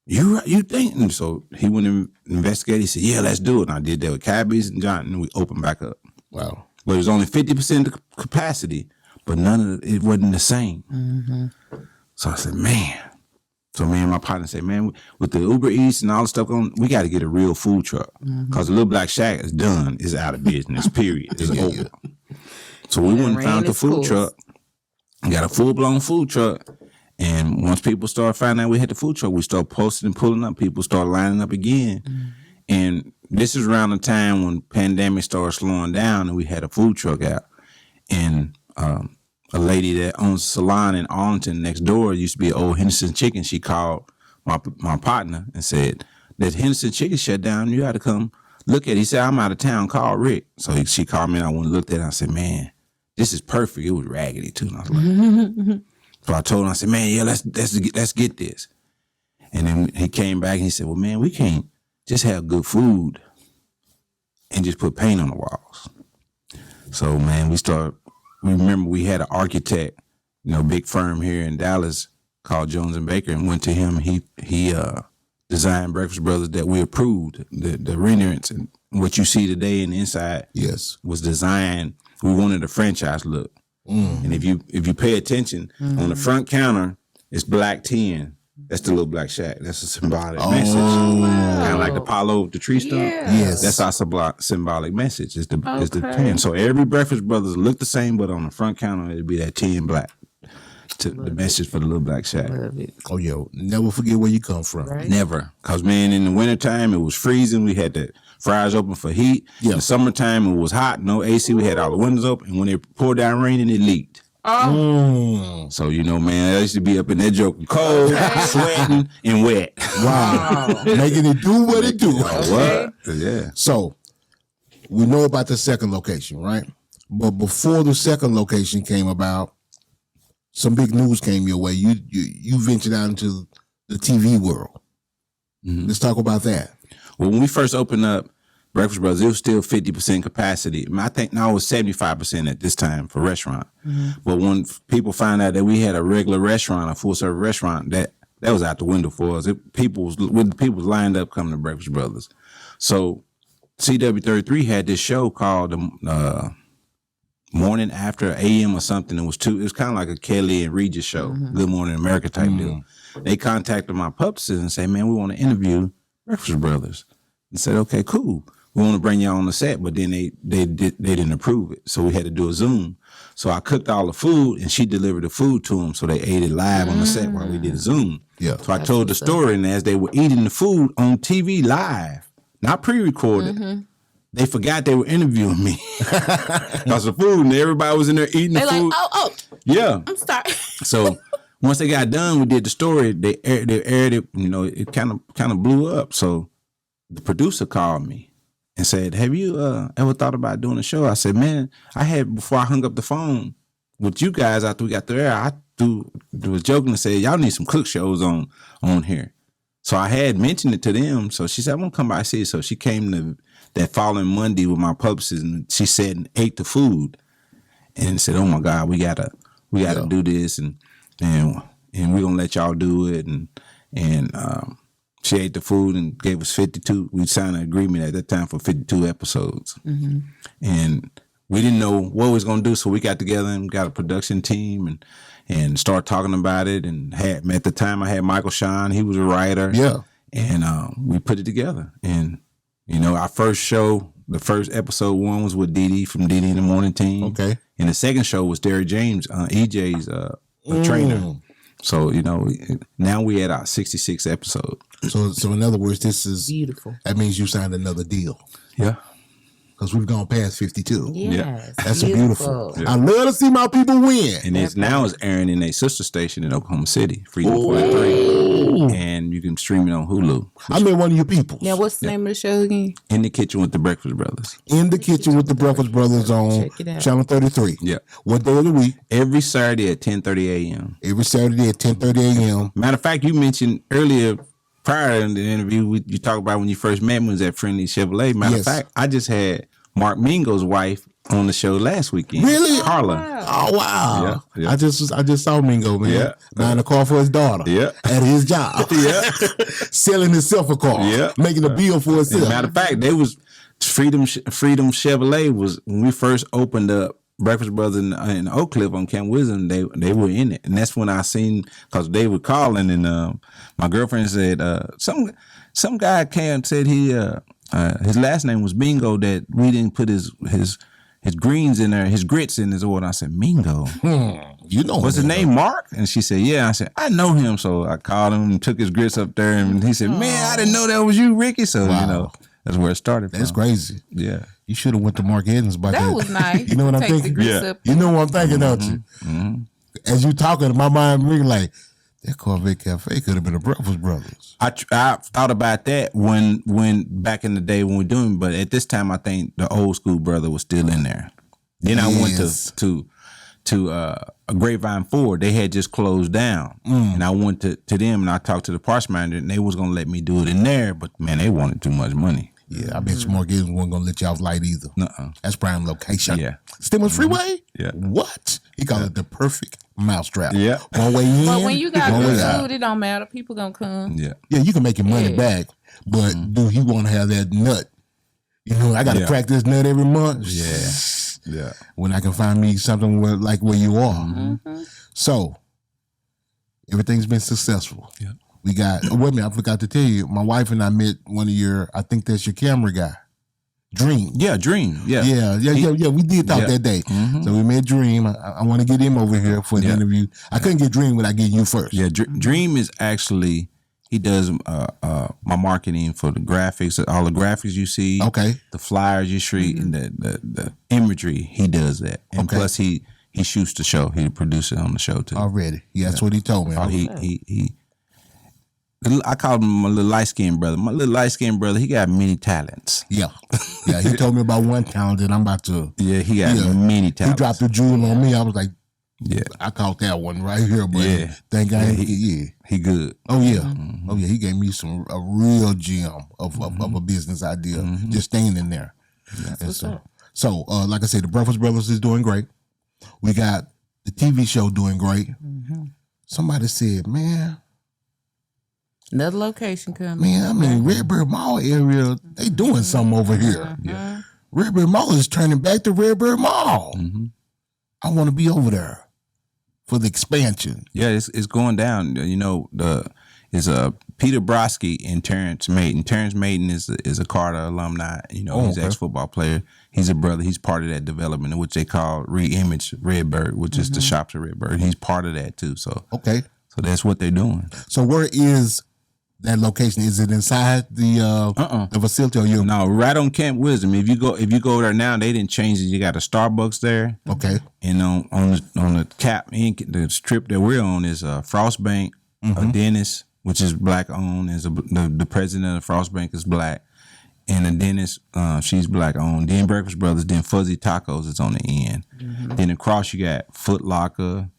You think? And so he went and investigated. He said, yeah, let's do it. And I did that with Cabby's and John, and we opened back up. Wow. But it was only 50% capacity, but none of it wasn't the same. So I said, man. So me and my partner said, man, with the Uber Eats and all the stuff going, we got to get a real food truck. Because the Little Black Shack is done. It's out of business, period. It's over. So we went and found the food truck. Got a full-blown food truck. And once people started finding out we had the food truck, we started posting and pulling up. People started lining up again. And this is around the time when pandemic started slowing down and we had a food truck out. And a lady that owns a salon in Arlington next door, used to be an old Henderson Chicken. She called my partner and said, that Henderson Chicken shut down. You got to come look at it. He said, I'm out of town. Call Rick. So she called me and I went and looked at it. I said, man, this is perfect. It was raggedy too. And I was like, so I told him, I said, man, yeah, let's get this. And then he came back and he said, well, man, we can't just have good food and just put paint on the walls. So, man, we remember we had an architect, big firm here in Dallas called Jones and Baker, and went to him. He designed Breakfast Brothers that we approved. The renderings and what you see today in the inside was designed. We wanted a franchise look. And if you pay attention, on the front counter, it's black 10. That's the Little Black Shack. That's a symbolic message. Kind of like the Apollo, the tree stump. Yes. That's our symbolic message. It's the 10. So every Breakfast Brothers look the same, but on the front counter, it'd be that 10 black. The message for the Little Black Shack. Love it. Oh, yo, never forget where you come from. Right? Never. Because, man, in the wintertime, it was freezing. We had the fryers open for heat. Yeah. In the summertime, it was hot. No AC. We had all the windows open. And when it poured down raining, it leaked. So, man, I used to be up in that joke cold, sweating, and wet. Wow. Making it do what it do. What? Yeah. So, we know about the second location, right? But before the second location came about, some big news came your way. You ventured out into the TV world. Let's talk about that. Well, when we first opened up Breakfast Brothers, it was still 50% capacity. I think now it was 75% at this time for restaurant. But when people found out that we had a regular restaurant, a full service restaurant, that was out the window for us. People was lined up coming to Breakfast Brothers. So CW33 had this show called Morning After AM or something. It was kind of like a Kelly and Regis show, Good Morning America type deal. They contacted my publicist and said, man, we want to interview Breakfast Brothers. And said, okay, cool. We want to bring y'all on the set, but then they didn't approve it. So we had to do a Zoom. So I cooked all the food and she delivered the food to them. So they ate it live on the set while we did a Zoom. Yeah. So I told the story, and as they were eating the food on TV live, not pre-recorded, they forgot they were interviewing me. Because the food, and everybody was in there eating the food. Like, Yeah. I'm sorry. So once they got done, we did the story. They aired it. It kind of blew up. So the producer called me and said, have you ever thought about doing a show? I said, man, before I hung up the phone with you guys after we got the air, I was joking and said, y'all need some cook shows on here. So I had mentioned it to them. So she said, I'm going to come by and see it. So she came that following Monday with my publicist, and she said and ate the food and said, oh my God, we gotta do this and we're gonna let y'all do it. And she ate the food and gave us 52. We signed an agreement at that time for 52 episodes. And we didn't know what we was gonna do. So we got together and got a production team and started talking about it, and at the time I had Michael Sean, he was a writer. Yeah. And we put it together. And our first show, the first episode one was with Dee Dee from Dee Dee in the Morning Team. Okay. And the second show was Derrick James, EJ's trainer. So, now we at our 66 episode. So in other words, this is Beautiful. That means you signed another deal. Yeah. Because we've gone past 52. Yes. That's beautiful. Yeah. I love to see my people win. And it's airing in a sister station in Oklahoma City, Freedom 43. And you can stream it on Hulu. I met one of your people. Now, what's the name of the show again? In the Kitchen with the Breakfast Brothers. In the Kitchen with the Breakfast Brothers on Check it out. Channel 33. Yeah. What day of the week? Every Saturday at 10:30 a.m. Every Saturday at 10:30 a.m. Matter of fact, you mentioned earlier, prior in the interview, you talked about when you first met me was at Friendly Chevrolet. Matter of fact, I just had Mark Mingo's wife on the show last weekend. Really? Carla. Oh wow! Yeah. I just saw Mingo, man. Yeah. Buying a car for his daughter. Yeah. At his job. Yeah. Selling himself a car. Yeah. Making a bill for As a himself. matter of fact, they was Freedom Chevrolet was when we first opened up Breakfast Brothers in Oak Cliff on Camp Wisdom. They were in it, and that's when I seen because they were calling, and my girlfriend said some guy came and said his last name was Bingo, that we didn't put his greens in there, his grits in his order. I said, Mingo. You know What's his name, Mark? And she said, yeah. I said, I know him. So I called him and took his grits up there, and he said, man, I didn't know that was you, Ricky. So, that's where it started from. That's crazy. Yeah. You should have went to Mark Edens about that. That was nice. You know what I'm Take the thinking? grits Yeah. up. You know what I'm thinking, don't you? Mm-hmm. As you talking, my mind ringing like, that Corvette Cafe could have been a Breakfast Brothers. I thought about that when back in the day when we were doing, but at this time I think the old school brother was still in there. Then I went to a Grapevine Ford. They had just closed down, and I went to them and I talked to the parts manager, and they was gonna let me do it in there, but man, they wanted too much money. Yeah, I bet you Mark Edens wasn't going to let you off light either. Nuh-uh. That's prime location. Yeah. Stimulus Freeway? Yeah. What? He called it the perfect mousetrap. Yeah. One way in. But when you got one way good out. food, it don't matter. People gonna come. Yeah. Yeah, you can make your money Yeah. back, but do he want to have that nut? You know, I got to Yeah. crack this nut every month. Yeah. When I can find me something like where you are. So, everything's been successful. Yeah. We got, wait a minute, I forgot to tell you, my wife and I met one of your, I think that's your camera guy, Dream. Yeah, Dream. Yeah. Yeah. We did talk Yeah. that day. Mhm. So we met Dream. I want to get him over here for an Yeah. interview. I couldn't get Dream without getting you first. Yeah, Dream is actually he does my marketing for the graphics, all the graphics you see, Okay. the flyers you see, and the imagery. He does that, and Okay. plus he shoots the show. He produces on the show too. Already. Yeah, that's what he told me. Oh, he. I call him my little light skinned brother. My little light skinned brother. He got many talents. Yeah. Yeah, he told me about one talent that I'm about to. Yeah, he got Yeah. many He talents. dropped the jewel on me. I was like, Yeah, I caught that one right here, but Yeah. thank God. Yeah, Yeah. he good. Oh yeah. Oh yeah. He gave me a real gem of a business idea just standing there. And so like I said, the Breakfast Brothers is doing great. We got the TV show doing great. Somebody said, man, Another location coming. I mean, Redbird Mall area, they doing something over here. Yeah. Redbird Mall is turning back to Redbird Mall. I want to be over there for the expansion. Yeah, it's going down. You know, is Peter Brodsky and Terrence Maiden. Terrence Maiden is a Carter alumni. You know, he's an ex-football player. He's a brother. He's part of that development, which they call Re-Image Redbird, which is the shops at Redbird. He's part of that too. So Okay. that's what they're doing. So where is that location? Is it inside the facility or you? No, right on Camp Wisdom. If you go there now, they didn't change it. You got a Starbucks there. Okay. And on the Cap Inc., the strip that we're on is Frostbank, a dentist, which is black owned. Is the president of Frostbank is black, and the dentist, she's black owned. Then Breakfast Brothers, then Fuzzy Tacos is on the end. Then across you got Foot Locker,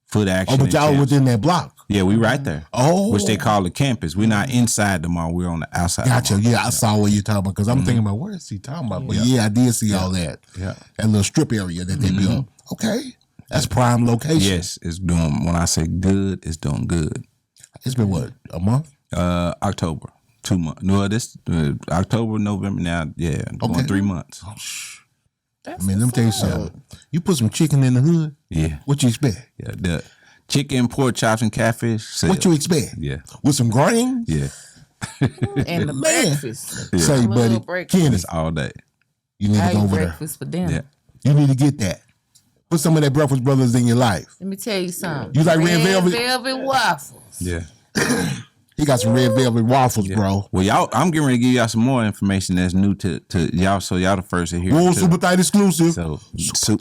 Foot Action. Oh, but and y'all Champs. within that block. Yeah, we right there. Oh. Which they call the campus. We're not inside the mall. We're on the outside. Gotcha. Of the mall. Yeah, I saw what you're talking about because I'm thinking about what is he talking about? But yeah, I did see all that. Yeah. That little strip area that they built. Okay. That's prime location. Yes, it's doing. When I say good, it's doing good. It's been what, a month? October, 2 months. No, this October, November. Now, yeah, going 3 months. I mean, let me tell you something. You put some chicken in the hood, Yeah, what you expect? yeah. The chicken, pork chops, and catfish. Sell. What you expect? Yeah, With some grains? yeah. And the Man. breakfast. Say, Little buddy, breakfast. Kenny, It's all day. you need I to go eat over there. breakfast for dinner. Yeah. You need to get that. Put some of that Breakfast Brothers in your life. Let me tell you something. You like red velvet? velvet waffles. Yeah. He got some red velvet waffles, bro. Well, y'all, I'm getting ready to give y'all some more information that's new to y'all, so y'all the first to hear. World it too. Super Tight exclusive. So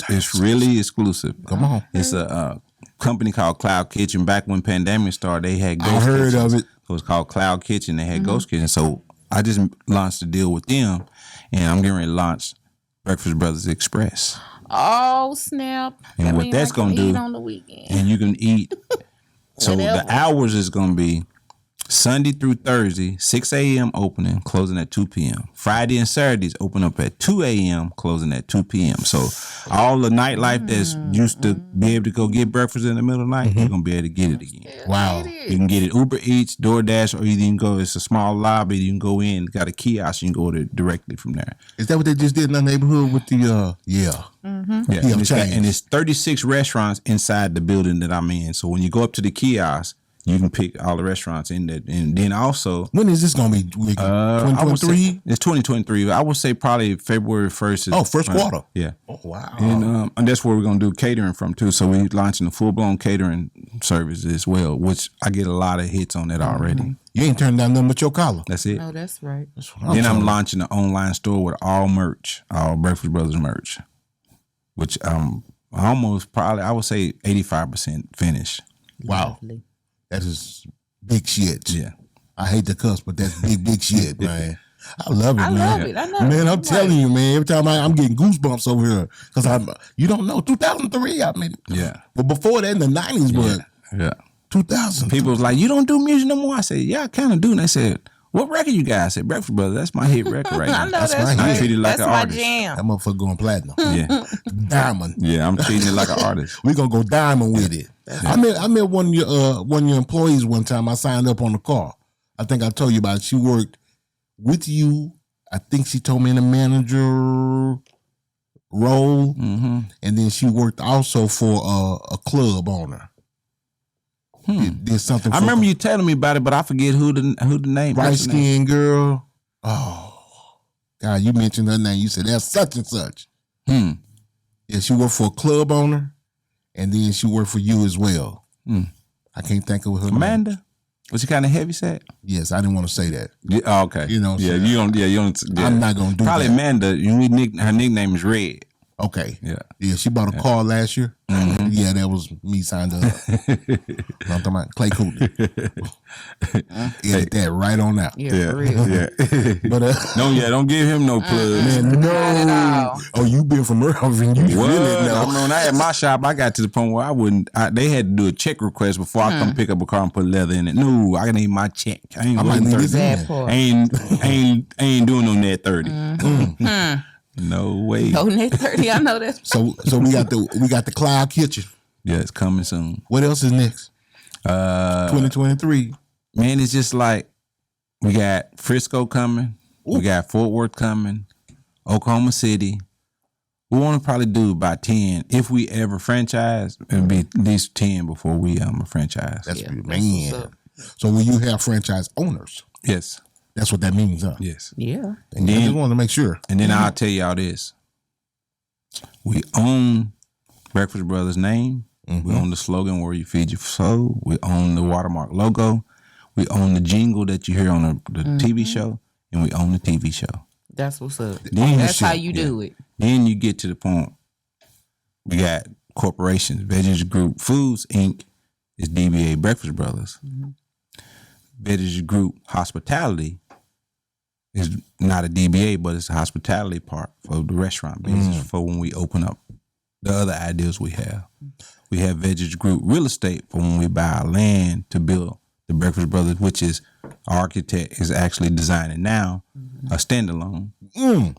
it's really exclusive. Come on. It's a company called Cloud Kitchen. Back when pandemic started, they had ghost I heard kitchens. of it. So it's called Cloud Kitchen. They had ghost kitchen. So I just launched a deal with them, and I'm getting ready to launch Breakfast Brothers Express. Oh snap! And That what mean that's I can gonna do- eat on the weekend. And you can eat. So Whatever. the hours is going to be Sunday through Thursday, 6 a.m. opening, closing at 2 p.m. Friday and Saturdays open up at 2 a.m., closing at 2 p.m. So all the nightlife that's used to be able to go get breakfast in the middle of the night, you're going to be able to get it again. Wow. You can get it Uber Eats, DoorDash, or you can go, it's a small lobby, you can go in, got a kiosk, you can go there directly from there. Is that what they just did in the neighborhood with the, yeah. Yeah, and it's 36 restaurants inside the building that I'm in. So when you go up to the kiosk, you can pick all the restaurants in there. And then also, When is this going to be, Rickey? I would say 2023? it's 2023. I would say probably February 1st. First quarter. Yeah. Oh, wow. And that's where we're going to do catering from too. So we're launching a full-blown catering service as well, which I get a lot of hits on that already. You ain't turning down nothing but your collar. That's it. Oh, that's right. That's what Then I'm talking launching an online store with all merch, all Breakfast Brothers merch, which almost probably, I would say 85% finished. Wow. Lovely. That is big shit. Yeah. I hate to cuss, but that's big shit, man. I love it, I man. love it. I know. Man, I'm telling you, man. Every time I'm getting goosebumps over here because you don't know, 2003. I mean, Yeah. but before that in the 90s, but Yeah. 2000. People was like, you don't do music no more? I said, yeah, I kind of do. And they said, what record you got? I said, Breakfast Brothers. That's my hit record right now. I know That's that's, my right. hit. I treat it like That's an my artist. jam. That motherfucker going platinum. Yeah. Diamond. Yeah, I'm treating it like an artist. We gonna go diamond with it. I met one of your employees one time. I signed up on the car. I think I told you about it. She worked with you. I think she told me in a manager role, Mm-hmm. and then she worked also for a club owner. Did something. I remember you telling me about it, but I forget who the name. Bright what's the name? skinned girl. Oh, God, you mentioned her name. You said that's such and such. Hmm. Yeah, she worked for a club owner, and then she worked for you as well. Hmm. I can't think of her name. Amanda? Was she kind of heavy set? Yes, I didn't want to say that. Yeah, oh, okay. You know what I'm yeah, saying? you don't. Yeah, you don't. Yeah. I'm not gonna do Probably that. Amanda. Her nickname is Red. Okay. Yeah. Yeah, she bought a car last year. Mm-hmm. Yeah, that was me signed up. I'm talking about Clay Cooley. Edit that right on out. Yeah, for real. Yeah. But Don't give him no plugs. man, Not at all. Oh, you been from Irving? You What? really I know? mean, when I had my shop, I got to the point where they had to do a check request before I come pick up a car and put leather in it. No, I need my check. I ain't I might waiting need this 30. in That there. part. I ain't doing no net 30. No way. Oh, net 30. I know that's So we got the cloud kitchen. Yeah, it's coming soon. What else is next? 2023. Man, it's just like we got Frisco coming. We got Fort Worth coming. Oklahoma City. We want to probably do about 10. If we ever franchise, it'll be at least 10 before we franchise. That's what's man. up. So when you have franchise owners, Yes. that's what that means, huh? Yes. yeah. I just wanted to make sure. And then I'll tell y'all this. We own Breakfast Brothers name. We own the slogan where you feed your soul. We own the watermark logo. We own the jingle that you hear on the TV show. And we own the TV show. That's what's up. Then That's how shit, you do it. Then you get to the point. We got corporations. Veggies Group Foods Inc. is DBA Breakfast Brothers. Veggies Group Hospitality is not a DBA, but it's a hospitality part for the restaurant business for when we open up the other ideas we have. We have Veggies Group Real Estate for when we buy our land to build the Breakfast Brothers, which is our architect is actually designing now, a standalone.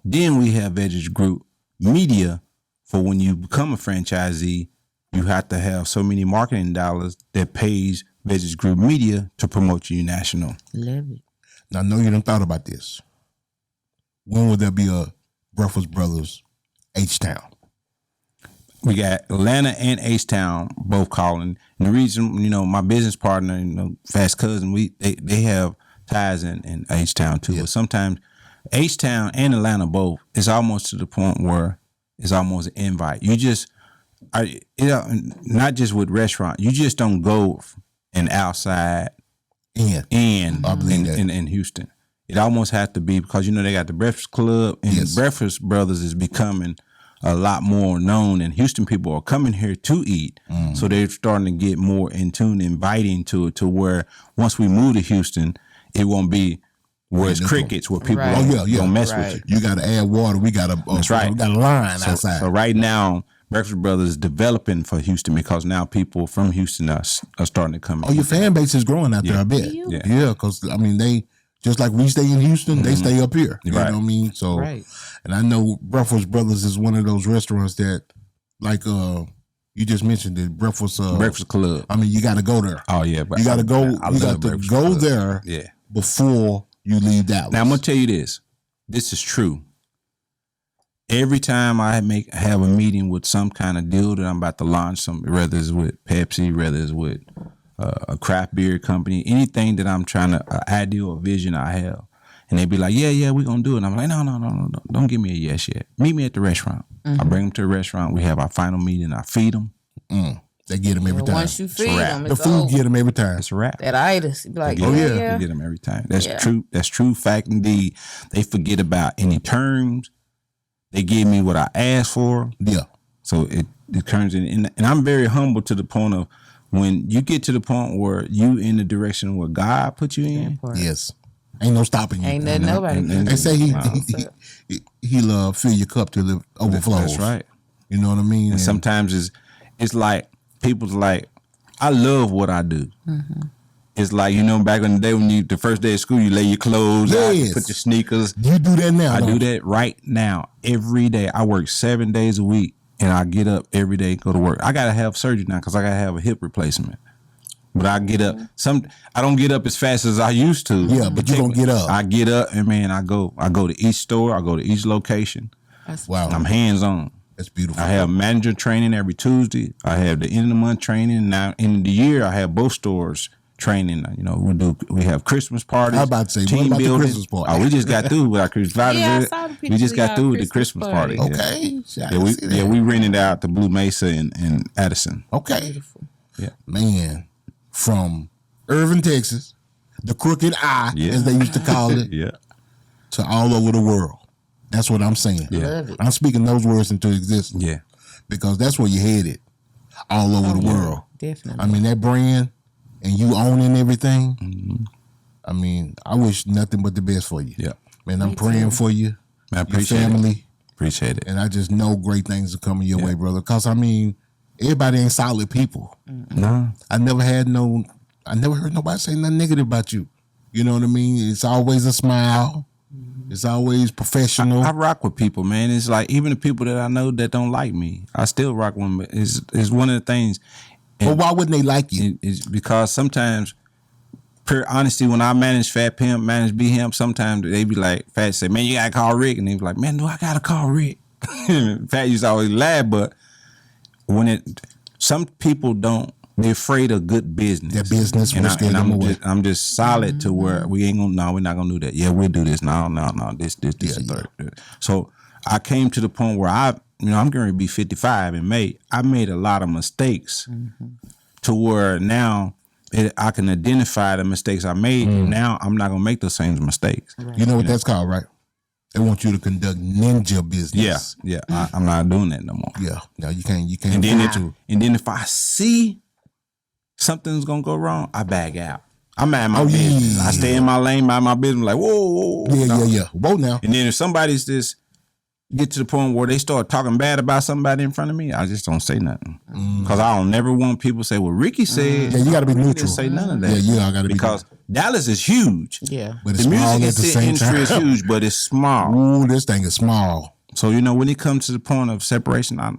Then we have Veggies Group Media for when you become a franchisee, you have to have so many marketing dollars that pays Veggies Group Media to promote you national. Love it. Now, I know you done thought about this. When will there be a Breakfast Brothers H-Town? We got Atlanta and H-Town both calling. And the reason, my business partner, Fast Cousin, they have ties in H-Town too. Yeah. But sometimes H-Town and Atlanta both, it's almost to the point where it's almost an invite. You just, not just with restaurant, you just don't go and outside in Houston. It almost has to be because they got the Breakfast Club and Yes. the Breakfast Brothers is becoming a lot more known, and Houston people are coming here to eat. So they're starting to get more in tune, inviting to it, to where once we move to Houston, it won't be where it's crickets, where people Right. Oh, yeah. don't mess Right. with you. You got to add water. We got a That's right. We got a line So outside. right now, Breakfast Brothers is developing for Houston because now people from Houston are starting to come. Oh, your fan base is growing out there, I bet. Yeah. Because I mean, they just like we stay in Houston, they stay up here. You know what I mean? So, and I know Breakfast Brothers is one of those restaurants that, like, you just mentioned it, Breakfast Club. I mean, you got to go there. Oh yeah, but you got to go. You got to Breakfast go Club. there. Yeah. Before you leave Dallas. Now I'm gonna tell you this. This is true. Every time I have a meeting with some kind of deal that I'm about to launch, whether it's with Pepsi, whether it's with a craft beer company, anything that I'm trying to, an idea or vision I have, and they be like, yeah, we're gonna do it. And I'm like, no, don't give me a yes yet. Meet me at the restaurant. I bring them to the restaurant. We have our final meeting. I feed them. They get them every time. Once you feed them, the food get them every time. It's a wrap. That itis, be like, they get them every time. That's true. That's true fact indeed. They forget about any terms. They give me what I asked for. Yeah. So it turns in, and I'm very humble to the point of when you get to the point where you in the direction where God put you in. Yes. Ain't no stopping you. Ain't nothing nobody can They say he'll fill your cup till it overflows. That's right. You know what I mean? And sometimes it's like people's like, I love what I do. It's like, back in the day when the first day of school, you lay your clothes out, you put your sneakers. You do that now. I do that right now, every day. I work 7 days a week, and I get up every day, go to work. I got to have surgery now because I got to have a hip replacement. But I get up. I don't get up as fast as I used to. Yeah, but you gonna get up. I get up, and man, I go to each store. I go to each location. Wow. I'm hands on. That's beautiful. I have manager training every Tuesday. I have the end of the month training. Now, in the year, I have both stores training. We have Christmas parties. I was about to say, team what about building. the Christmas party? Oh, we just got through with our Christmas party. We just got through with the Christmas party. Okay. We rented out the Blue Mesa in Addison. Okay. Beautiful. Yeah. Man, from Irving, Texas, the crooked eye, as they used to call it, to all over the world. That's what I'm saying. Love it. I'm speaking those words into existence. Yeah. Because that's where you're headed. All over the world. Definitely. I mean, that brand and you owning everything. I mean, I wish nothing but the best for you. Yeah. Man, I'm praying for you. I appreciate your family. Appreciate it. And I just know great things are coming your way, brother. Because, I mean, everybody ain't solid people. No. I never heard nobody say nothing negative about you. You know what I mean? It's always a smile. It's always professional. I rock with people, man. It's like even the people that I know that don't like me, I still rock with them. It's one of the things. But why wouldn't they like you? It's because sometimes, pure honesty, when I manage Fat Pimp, manage B-HAMP, sometimes they be like, Fat say, man, you gotta call Rick. And they be like, man, do I gotta call Rick? Fat used to always laugh, but some people don't, they're afraid of good business. Their business will scare them away. I'm just solid to where we're not gonna do that. Yeah, we'll do this. No, this and third. So I came to the point where I'm going to be 55 in May. I made a lot of mistakes to where now I can identify the mistakes I made. And now I'm not gonna make the same mistakes. You know what that's called, right? They want you to conduct ninja business. Yeah. I'm not doing that no more. Yeah. No, you can't. And then if I see something's gonna go wrong, I back out. I'm at my business. I stay in my lane, mind my business. Like whoa. Yeah. Whoa now. And then if somebody's just get to the point where they start talking bad about somebody in front of me, I just don't say nothing because I don't never want people to say, "Well, Rickey said." Yeah, you got to be neutral. Didn't say none of that. Yeah, I got to be because Dallas is huge. Yeah, but it's the small music at the same industry time. is huge, but it's small. Ooh, this thing is small. So when it comes to the point of separation, I'm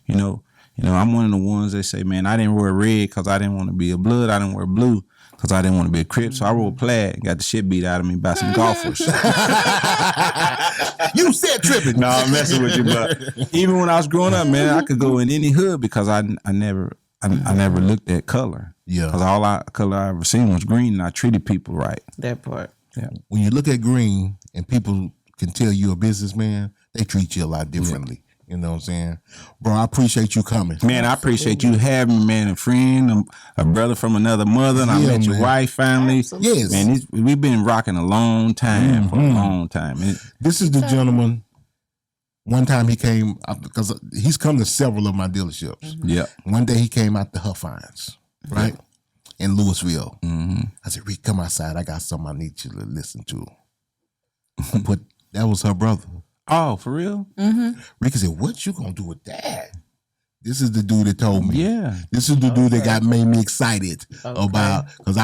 one of the ones that say, man, I didn't wear red because I didn't want to be a blood. I didn't wear blue because I didn't want to be a Crip. So I wore plaid and got the shit beat out of me by some golfers. You said tripping. No, I'm messing with you. But even when I was growing up, man, I could go in any hood because I never looked at color. Yeah. Because all color I ever seen was green, and I treated people right. that part. Yeah. When you look at green and people can tell you're a businessman, they treat you a lot differently. You know what I'm saying? Bro, I appreciate you coming. Man, I appreciate you having me, man. A friend, a brother from another mother, and I met your wife, family. Absolutely. Yes. Man, we've been rocking a long time, for a long time. This is the gentleman. One time he came, because he's come to several of my dealerships. Yeah. One day he came out to Huffines, right? In Louisville. I said, Rick, come outside. I got something I need you to listen to. But that was her brother. Oh, for real? Ricky said, what you gonna do with that? This is the dude that told me. Yeah. This is the dude that made me excited about, because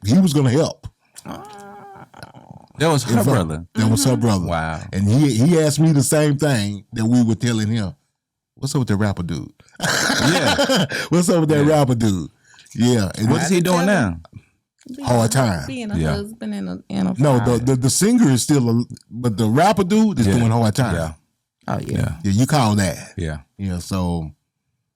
he was gonna help. That was her brother. That was her brother. Wow. And he asked me the same thing that we were telling him. What's up with that rapper dude? Yeah. What's up with that rapper dude? Yeah. And What is he doing now? Hard time. Being a husband and a No, father. the singer is still but the rapper dude is doing hard time. Yeah. Oh yeah. Yeah, you call that. Yeah. Yeah, so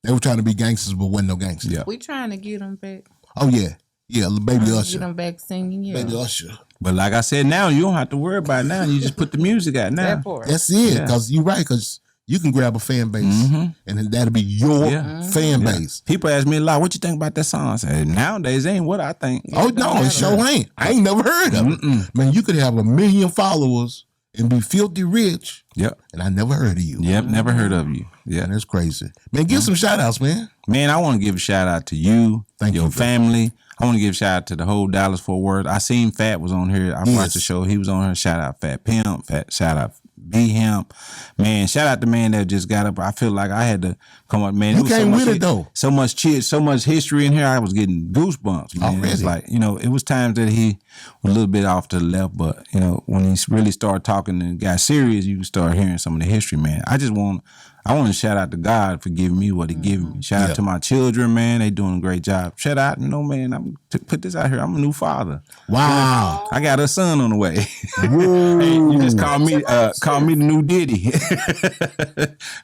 they were trying to be gangsters, but wasn't no gangsters. Yeah. We trying to get them back. Oh yeah. Yeah, baby Get Usher. them back singing. Yeah. Baby Usher. But like I said, now you don't have to worry about it now. You just put the music out now. That part. That's it. Yeah. Because you're right, because you can grab a fan base and then that'll be your fan base. People ask me a lot, what you think about that song? I say, nowadays ain't what I think. Oh no, it sure ain't. I ain't never heard of it. Man, you could have 1 million followers and be filthy rich. Yep. And I never heard of you. Yep. Never heard of you. Yeah. And that's crazy. Man, give some shout outs, man. Man, I want to give a shout out to you, Thank your you, family. I want to give a shout out to the whole Dallas Fort Worth. I seen Fat was on here. I watched the show. He was on here. Shout out Fat Pimp. Shout out B-HAMP. Man, shout out the man that just got up. I feel like I had to come up, man. You came with it though. So much cheers, so much history in here. I was getting goosebumps, man. Already? It's like, it was times that he was a little bit off to the left, but when he really started talking and got serious, you can start hearing some of the history, man. I want to shout out to God for giving me what he gave me. Shout out to my children, man. They doing a great job. Shout out, man, I'm to put this out here. I'm a new father. Wow. I got a son on the way. Whoa. Hey, you just call me the new Diddy.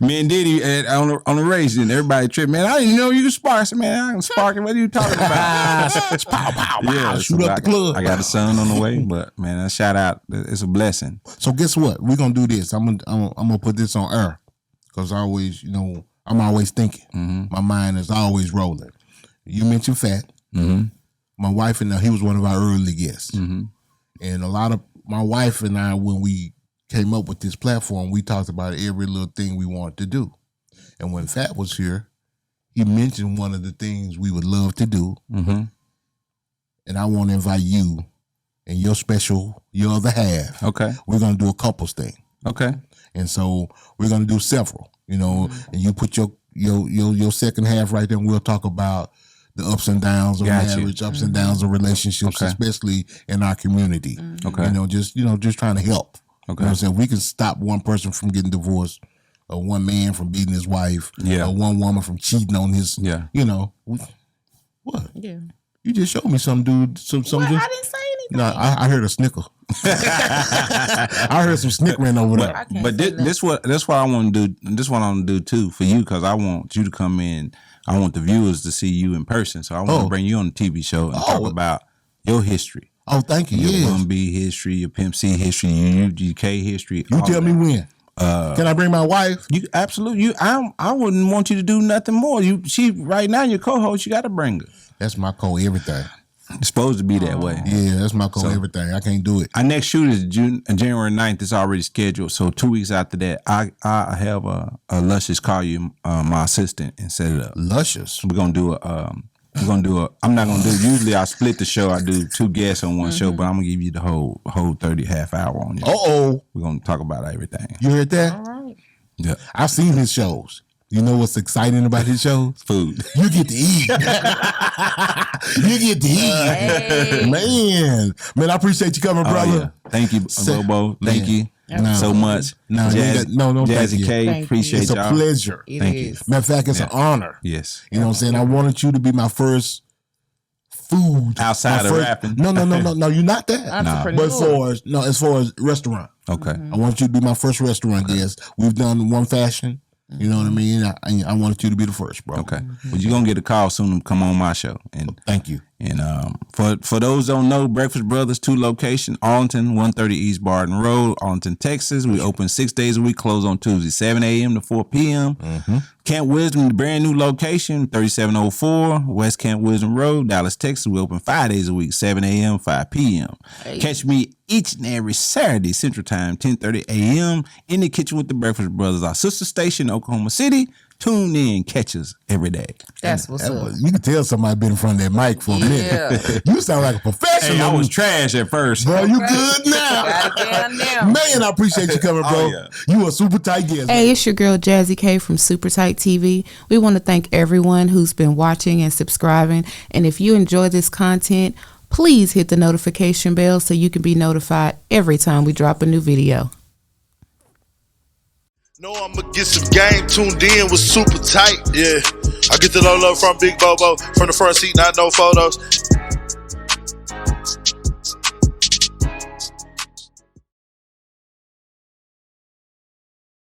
Me and Diddy on the race, and everybody tripped. Man, I didn't know you could spark. I said, man, I can spark it. What are you talking about? Pow, pow, pow. Yeah, Shoot up the club. I got a son on the way, but man, a shout out. It's a blessing. So guess what? We're gonna do this. I'm gonna put this on air. Because I always, I'm always thinking. My mind is always rolling. You mentioned Fat. My wife and he was one of our early guests. And a lot of my wife and I, when we came up with this platform, we talked about every little thing we wanted to do. And when Fat was here, he mentioned one of the things we would love to do. And I want to invite you and your other half. Okay. We're going to do a couples thing. Okay. And so we're gonna do several, and you put your second half right there, and we'll talk about the ups and downs of marriage, ups and downs of relationships, especially in our community. Okay. Just trying to help. Okay. You know what I'm saying? We can stop one person from getting divorced, or one man from beating his wife, or one woman from cheating on his what? Yeah. You just showed me some dude, some Well, I didn't say anything. No, I heard a snicker. I heard some snickering over there. But this what I want to do. This what I want to do too for you, because I want you to come in. I want the viewers to see you in person. So I want to bring you on the TV show and talk about your history. Oh, thank you. Your 1B history, your Pimp C history, your UGK history. You tell me when. Can I bring my wife? You absolutely. I wouldn't want you to do nothing more. She right now your co-host. You got to bring her. That's my co-everything. It's supposed to be that way. Yeah, that's my co-everything. I can't do it. Our next shoot is January 9th. It's already scheduled. So 2 weeks after that, I have a Luscious call you my assistant and set it up. Luscious. We're gonna do I'm not gonna do. Usually I split the show. I do 2 guests on one show, but I'm gonna give you the whole 30 half hour on you. We're gonna talk about everything. You heard that? All right. Yeah, I've seen his shows. You know what's exciting about his shows? Food. You get to eat. You get to eat. Man, I appreciate you coming, brother. Yeah. Thank you, Bobo. Thank you so much. No, Jazzy thank you. K. Appreciate It's a y'all. pleasure. Thank you. Matter of fact, it's an honor. Yes. You know what I'm saying? I wanted you to be my first food. Outside of rapping. No, you're not that. Entrepreneur. As far as restaurant. Okay. I want you to be my first restaurant guest. We've done one fashion. You know what I mean? I wanted you to be the first, bro. Okay. But you're going to get a call soon to come on my show. And thank you. And for those who don't know, Breakfast Brothers, 2 locations, Arlington, 130 East Barton Road, Arlington, Texas. We open 6 days a week, close on Tuesday, 7 a.m. to 4 p.m. Camp Wisdom, the brand new location, 3704 West Camp Wisdom Road, Dallas, Texas. We open 5 days a week, 7 a.m., 5 p.m. Hey. Catch me each and every Saturday, Central Time, 10:30 a.m. in the kitchen with the Breakfast Brothers, our sister station in Oklahoma City, Tune in, catch us every day. That's what's up. You can tell somebody been in front of that mic for a minute. You sound like a professional. Hey, I was trash at first. Bro, you good now? Gotta get on now. Man, I appreciate you coming, bro. Oh, yeah. You a super tight guest. Hey, it's your girl Jazzy K from Super Tight TV. We want to thank everyone who's been watching and subscribing. And if you enjoy this content, please hit the notification bell so you can be notified every time we drop a new video. Know I'ma get some game tuned in with super tight, yeah. I get the low from Big Bobo, from the front seat, not no photos.